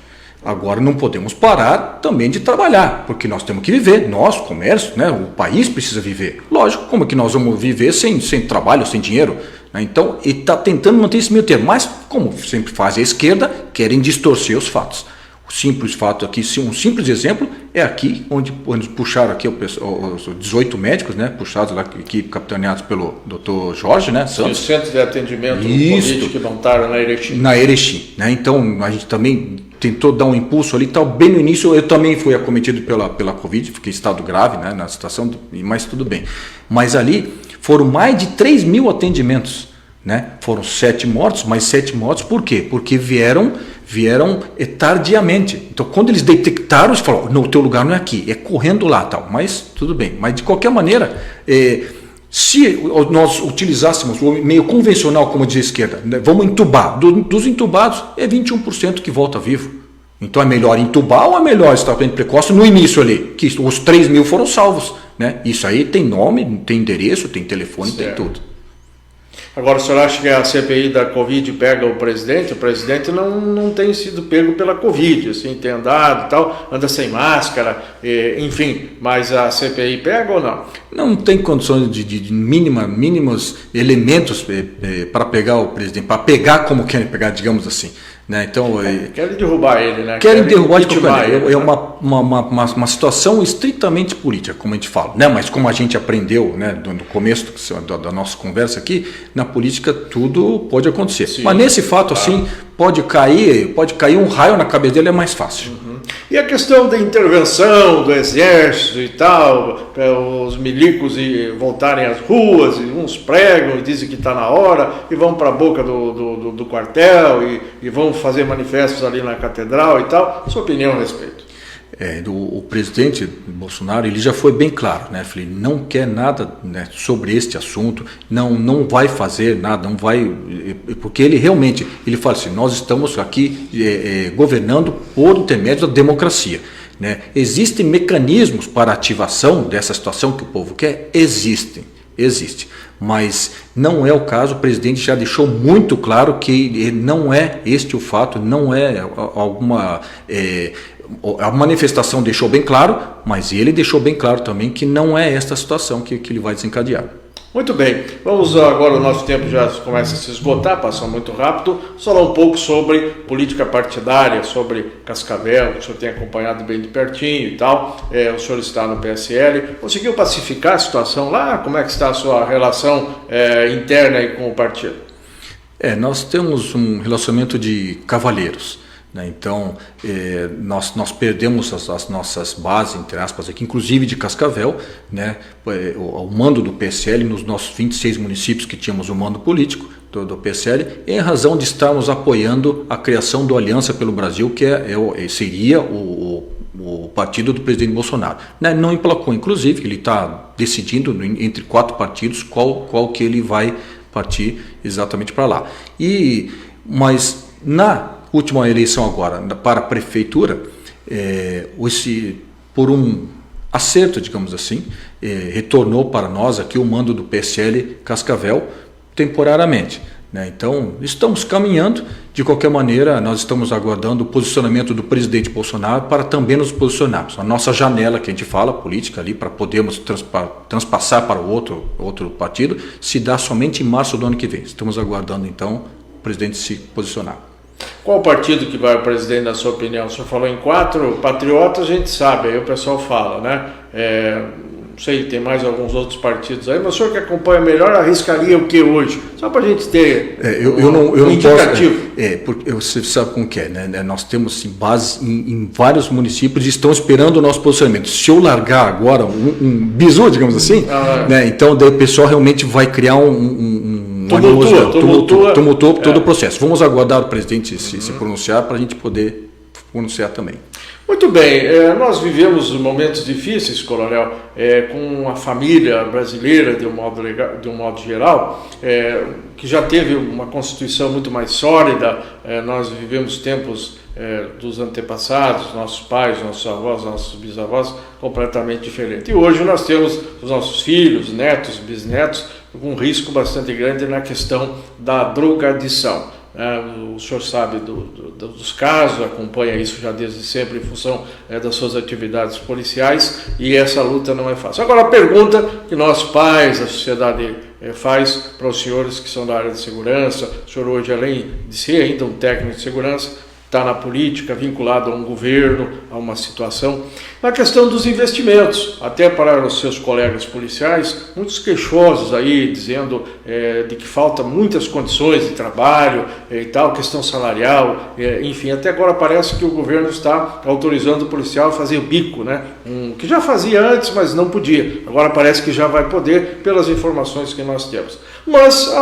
Agora não podemos parar também de trabalhar, porque nós temos que viver, nós, comércio, né? O país precisa viver. Lógico, como é que nós vamos viver sem trabalho, sem dinheiro? Né? Então, ele está tentando manter esse meio termo, mas, como sempre faz a esquerda, querem distorcer os fatos. O simples fato aqui, um simples exemplo, é aqui, onde puxaram aqui os 18 médicos, né? Puxados lá, aqui, capitaneados pelo Dr. Jorge, né? Santos. E o centro de atendimento político que montaram na Erechim. Na Erechim, né? Então, a gente também tentou dar um impulso ali, tal. Bem no início eu também fui acometido pela Covid, fiquei em estado grave, né, na situação, mas tudo bem. Mas ali foram mais de 3 mil atendimentos, né? Foram 7 mortos, mais 7 mortos, por quê? Porque vieram tardiamente. Então quando eles detectaram, eles falaram, não, o teu lugar não é aqui, é correndo lá, tal. Mas tudo bem, mas de qualquer maneira, se nós utilizássemos o meio convencional, como diz a esquerda, né, vamos entubar, dos entubados é 21% que volta vivo. Então é melhor entubar ou é melhor tratamento precoce no início ali, que os 3 mil foram salvos, né? Isso aí tem nome, tem endereço, tem telefone, certo. Tem tudo. Agora, o senhor acha que a CPI da Covid pega o presidente? O presidente não tem sido pego pela Covid, assim, tem andado e tal, anda sem máscara, enfim, mas a CPI pega ou não? Não tem condições de mínimos elementos para pegar o presidente, para pegar como querem pegar, digamos assim. Né? Então, querem derrubar ele, né? Querem derrubar de qualquer maneira. É uma situação estritamente política, como a gente fala. Né? Mas como a gente aprendeu, né, no começo da nossa conversa aqui, na política tudo pode acontecer. Sim, mas nesse fato, assim, pode cair um raio na cabeça dele, é mais fácil. Uhum. E a questão da intervenção do exército e tal, para os milicos voltarem às ruas, e uns pregam e dizem que está na hora, e vão para a boca do quartel e vão fazer manifestos ali na catedral e tal. Sua opinião a respeito? O presidente Bolsonaro, ele já foi bem claro, né? Ele não quer nada, né, sobre este assunto, não vai fazer nada, não vai, porque ele realmente, ele fala assim, nós estamos aqui governando por intermédio da democracia, né? Existem mecanismos para ativação dessa situação que o povo quer? Existe, mas não é o caso. O presidente já deixou muito claro que não é este o fato, não é alguma... a manifestação deixou bem claro, mas ele deixou bem claro também que não é esta situação que ele vai desencadear. Muito bem, vamos agora, o nosso tempo já começa a se esgotar, passa muito rápido, falar um pouco sobre política partidária, sobre Cascavel, que o senhor tem acompanhado bem de pertinho e tal, o senhor está no PSL, conseguiu pacificar a situação lá? Como é que está a sua relação interna aí com o partido? Nós temos um relacionamento de cavalheiros. Então, nós perdemos as nossas bases, entre aspas, aqui, inclusive de Cascavel, né, o mando do PSL, nos nossos 26 municípios que tínhamos o mando político do PSL, em razão de estarmos apoiando a criação do Aliança pelo Brasil, que seria o partido do presidente Bolsonaro. Não emplacou, inclusive, ele está decidindo entre 4 partidos qual que ele vai partir exatamente para lá. Mas na última eleição agora para a prefeitura, por um acerto, digamos assim, retornou para nós aqui o mando do PSL Cascavel temporariamente, né? Então estamos caminhando. De qualquer maneira, nós estamos aguardando o posicionamento do presidente Bolsonaro para também nos posicionarmos. A nossa janela que a gente fala, política ali, para podermos transpassar para o outro partido, se dá somente em março do ano que vem. Estamos aguardando então o presidente se posicionar. Qual o partido que vai ao presidente, na sua opinião? O senhor falou em 4, Patriotas a gente sabe, aí o pessoal fala, né? Não sei, tem mais alguns outros partidos aí, mas o senhor que acompanha melhor arriscaria o que hoje? Só para a gente ter um indicativo. Porque você sabe como que é, né? Nós temos base em vários municípios e estão esperando o nosso posicionamento. Se eu largar agora um bizu, digamos assim, né? Então daí o pessoal realmente vai criar tumultua todo o processo. Vamos aguardar o presidente se pronunciar para a gente poder pronunciar também. Muito bem, nós vivemos momentos difíceis, Coronel, com a família brasileira, de um modo geral, que já teve uma Constituição muito mais sólida. Nós vivemos tempos dos antepassados, nossos pais, nossos avós, nossos bisavós, completamente diferentes. E hoje nós temos os nossos filhos, netos, bisnetos, com um risco bastante grande na questão da drogadição. O senhor sabe dos casos, acompanha isso já desde sempre em função das suas atividades policiais, e essa luta não é fácil. Agora a pergunta que nós pais, a sociedade faz para os senhores que são da área de segurança: o senhor hoje, além de ser ainda um técnico de segurança, está na política, vinculado a um governo, a uma situação, na questão dos investimentos, até para os seus colegas policiais, muitos queixosos aí, dizendo de que falta muitas condições de trabalho e tal, questão salarial, enfim, até agora parece que o governo está autorizando o policial a fazer bico, né? Que já fazia antes, mas não podia, agora parece que já vai poder, pelas informações que nós temos. Mas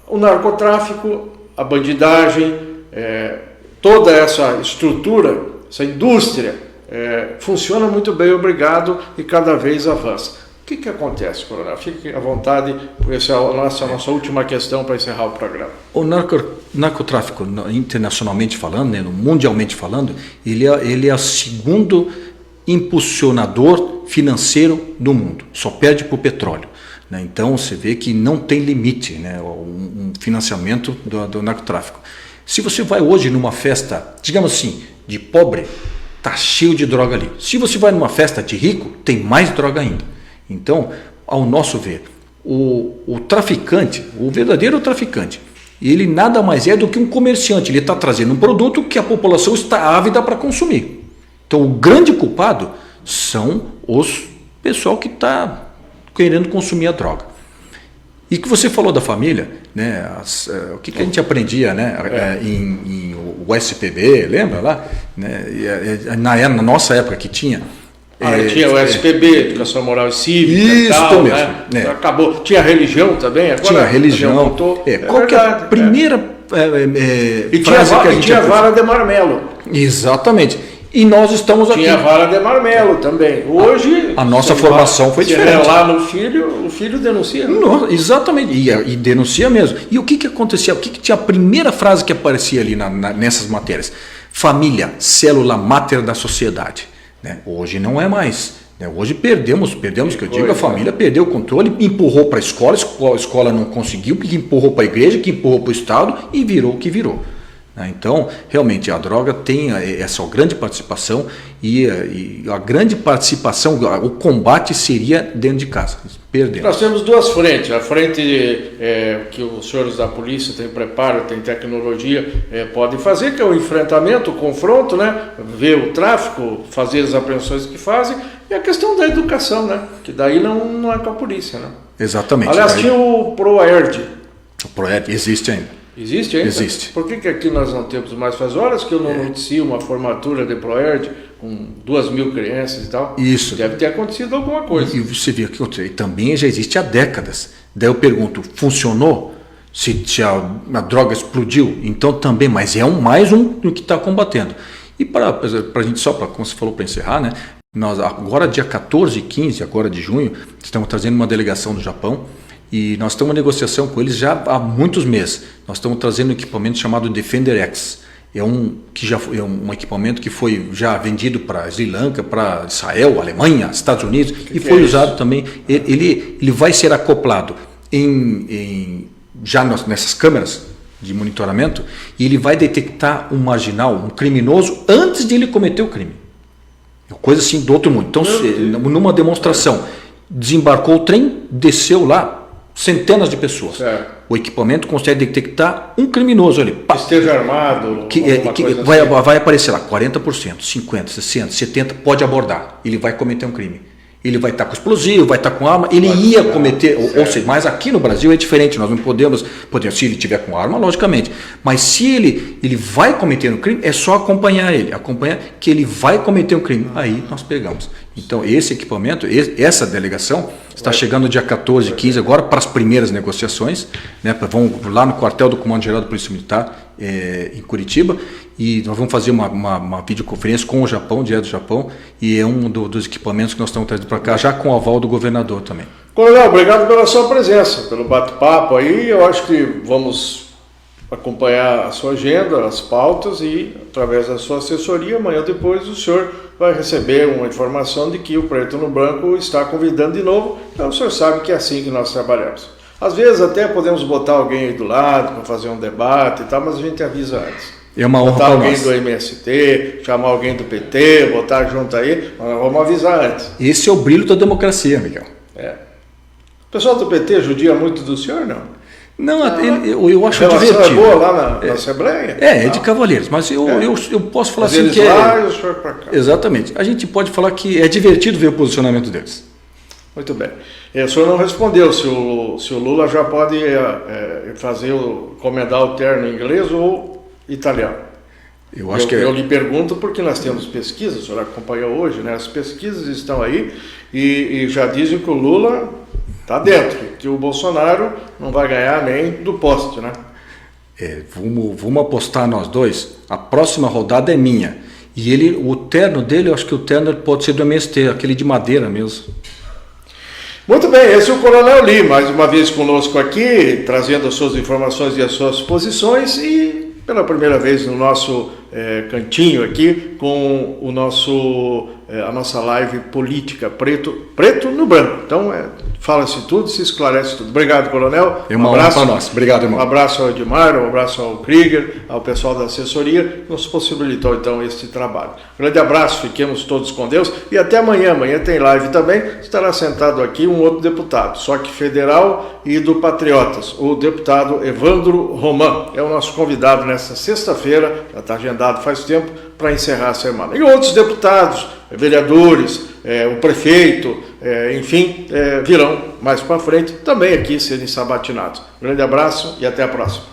o narcotráfico, a bandidagem, toda essa estrutura, essa indústria, funciona muito bem, obrigado, e cada vez avança. O que acontece, Coronel? Fique à vontade, essa é a nossa última questão para encerrar o programa. O narcotráfico, internacionalmente falando, né, mundialmente falando, ele é o segundo impulsionador financeiro do mundo, só perde para o petróleo. Né? Então você vê que não tem limite, né, um financiamento do narcotráfico. Se você vai hoje numa festa, digamos assim, de pobre, tá cheio de droga ali. Se você vai numa festa de rico, tem mais droga ainda. Então, ao nosso ver, o traficante, o verdadeiro traficante, ele nada mais é do que um comerciante. Ele está trazendo um produto que a população está ávida para consumir. Então, o grande culpado são os pessoal que está querendo consumir a droga. E que você falou da família, né? O que a gente aprendia, né? Em o SPB, lembra lá? Né? Na nossa época que tinha. Tinha o SPB, Educação Moral e Cívica. Isso, e tal, mesmo. Né? Acabou. Tinha religião também? Agora, tinha religião. Voltou. Qual que é a primeira e tinha Vara de Marmelo. Exatamente. E nós estamos aqui. Tinha a vara de marmelo também. Hoje, a nossa formação foi diferente. Lá no filho, o filho denuncia. Não, exatamente, e denuncia mesmo. E o que acontecia? O que tinha a primeira frase que aparecia ali nessas matérias? Família, célula máter da sociedade. Né? Hoje não é mais. Né? Hoje perdemos, que eu digo, a família perdeu o controle, empurrou para a escola não conseguiu, que empurrou para a igreja, que empurrou para o Estado e virou o que virou. Então, realmente, a droga tem essa grande participação e a grande participação, o combate seria dentro de casa. Perdemos. Nós temos duas frentes. A frente que os senhores da polícia têm preparo, têm tecnologia, podem fazer, que é o enfrentamento, o confronto, né? Ver o tráfico, fazer as apreensões que fazem, e a questão da educação, né? Que daí não é com a polícia, né? Exatamente. Aliás, tinha o ProErd. O ProErd existe ainda. Existe ainda? Existe. Por que aqui nós não temos mais? Faz horas que eu não noticio uma formatura de ProErd com 2.000 crianças e tal. Isso. Deve ter acontecido alguma coisa. E você vê que também já existe há décadas. Daí eu pergunto, funcionou? Se a droga explodiu? Então também, mas é mais um que está combatendo. E para a gente, só para, como você falou, para encerrar, né? Nós agora dia 14 e 15, agora de junho, estamos trazendo uma delegação do Japão. E nós estamos em negociação com eles já há muitos meses. Nós estamos trazendo um equipamento chamado Defender X. É um equipamento que foi já vendido para Sri Lanka, para Israel, Alemanha, Estados Unidos, e foi usado também. Ele vai ser acoplado já nessas câmeras de monitoramento, e ele vai detectar um marginal, um criminoso, antes de ele cometer o crime. Coisa assim do outro mundo. Então, numa demonstração, desembarcou o trem, desceu lá, centenas de pessoas. Certo. O equipamento consegue detectar um criminoso ali. Que esteja armado. Vai aparecer lá 40%, 50%, 60%, 70% pode abordar. Ele vai cometer um crime. Ele vai estar com explosivo, vai estar com arma. Ele ia cometer, ou seja, mas aqui no Brasil é diferente. Nós não podemos, se ele tiver com arma, logicamente. Mas se ele vai cometer um crime, é só acompanhar que ele vai cometer um crime. Aí nós pegamos. Então esse equipamento, essa delegação está chegando dia 14 e 15 agora para as primeiras negociações, né? Vão lá no quartel do Comando-Geral da Polícia Militar em Curitiba, e nós vamos fazer uma videoconferência com o Japão, direto do Japão, e é um dos equipamentos que nós estamos trazendo para cá, já com o aval do governador também. Coronel, obrigado pela sua presença, pelo bate-papo aí. Eu acho que vamos acompanhar a sua agenda, as pautas, e através da sua assessoria, amanhã depois o senhor vai receber uma informação de que o Preto no Branco está convidando de novo. Então o senhor sabe que é assim que nós trabalhamos. Às vezes até podemos botar alguém aí do lado para fazer um debate e tal, mas a gente avisa antes. É uma honra. Botar alguém do MST, chamar alguém do PT, botar junto aí, mas nós vamos avisar antes. Esse é o brilho da democracia, Miguel. O pessoal do PT judia muito do senhor, não? Não, eu acho divertido. A relação é boa lá na Assembleia? É de cavalheiros, mas eu posso falar assim que lá e o senhor para cá. Exatamente. A gente pode falar que é divertido ver o posicionamento deles. Muito bem. O senhor não respondeu se o Lula já pode comendar o terno em inglês ou italiano. Eu lhe pergunto porque nós temos pesquisas, o senhor acompanhou hoje, né? As pesquisas estão aí e já dizem que o Lula está dentro, que o Bolsonaro não vai ganhar nem do poste, né? Vamos apostar nós dois. A próxima rodada é minha. E o terno dele, eu acho que o terno pode ser do MST, aquele de madeira mesmo. Muito bem, esse é o Coronel Lee, mais uma vez conosco aqui, trazendo as suas informações e as suas posições, e pela primeira vez no nosso cantinho aqui, com a nossa live política, preto no branco. Então, fala-se tudo, se esclarece tudo. Obrigado, Coronel. Um abraço para nós. Obrigado, irmão. Um abraço ao Edmar, um abraço ao Krieger, ao pessoal da assessoria, que nos possibilitou, então, este trabalho. Grande abraço, fiquemos todos com Deus, e até amanhã. Amanhã tem live também, estará sentado aqui um outro deputado, só que federal e do Patriotas, o deputado Evandro Roman. É o nosso convidado nesta sexta-feira, já está agendado faz tempo, para encerrar a semana. E outros deputados, vereadores, o prefeito, enfim, virão mais para frente também aqui serem sabatinados. Grande abraço e até a próxima.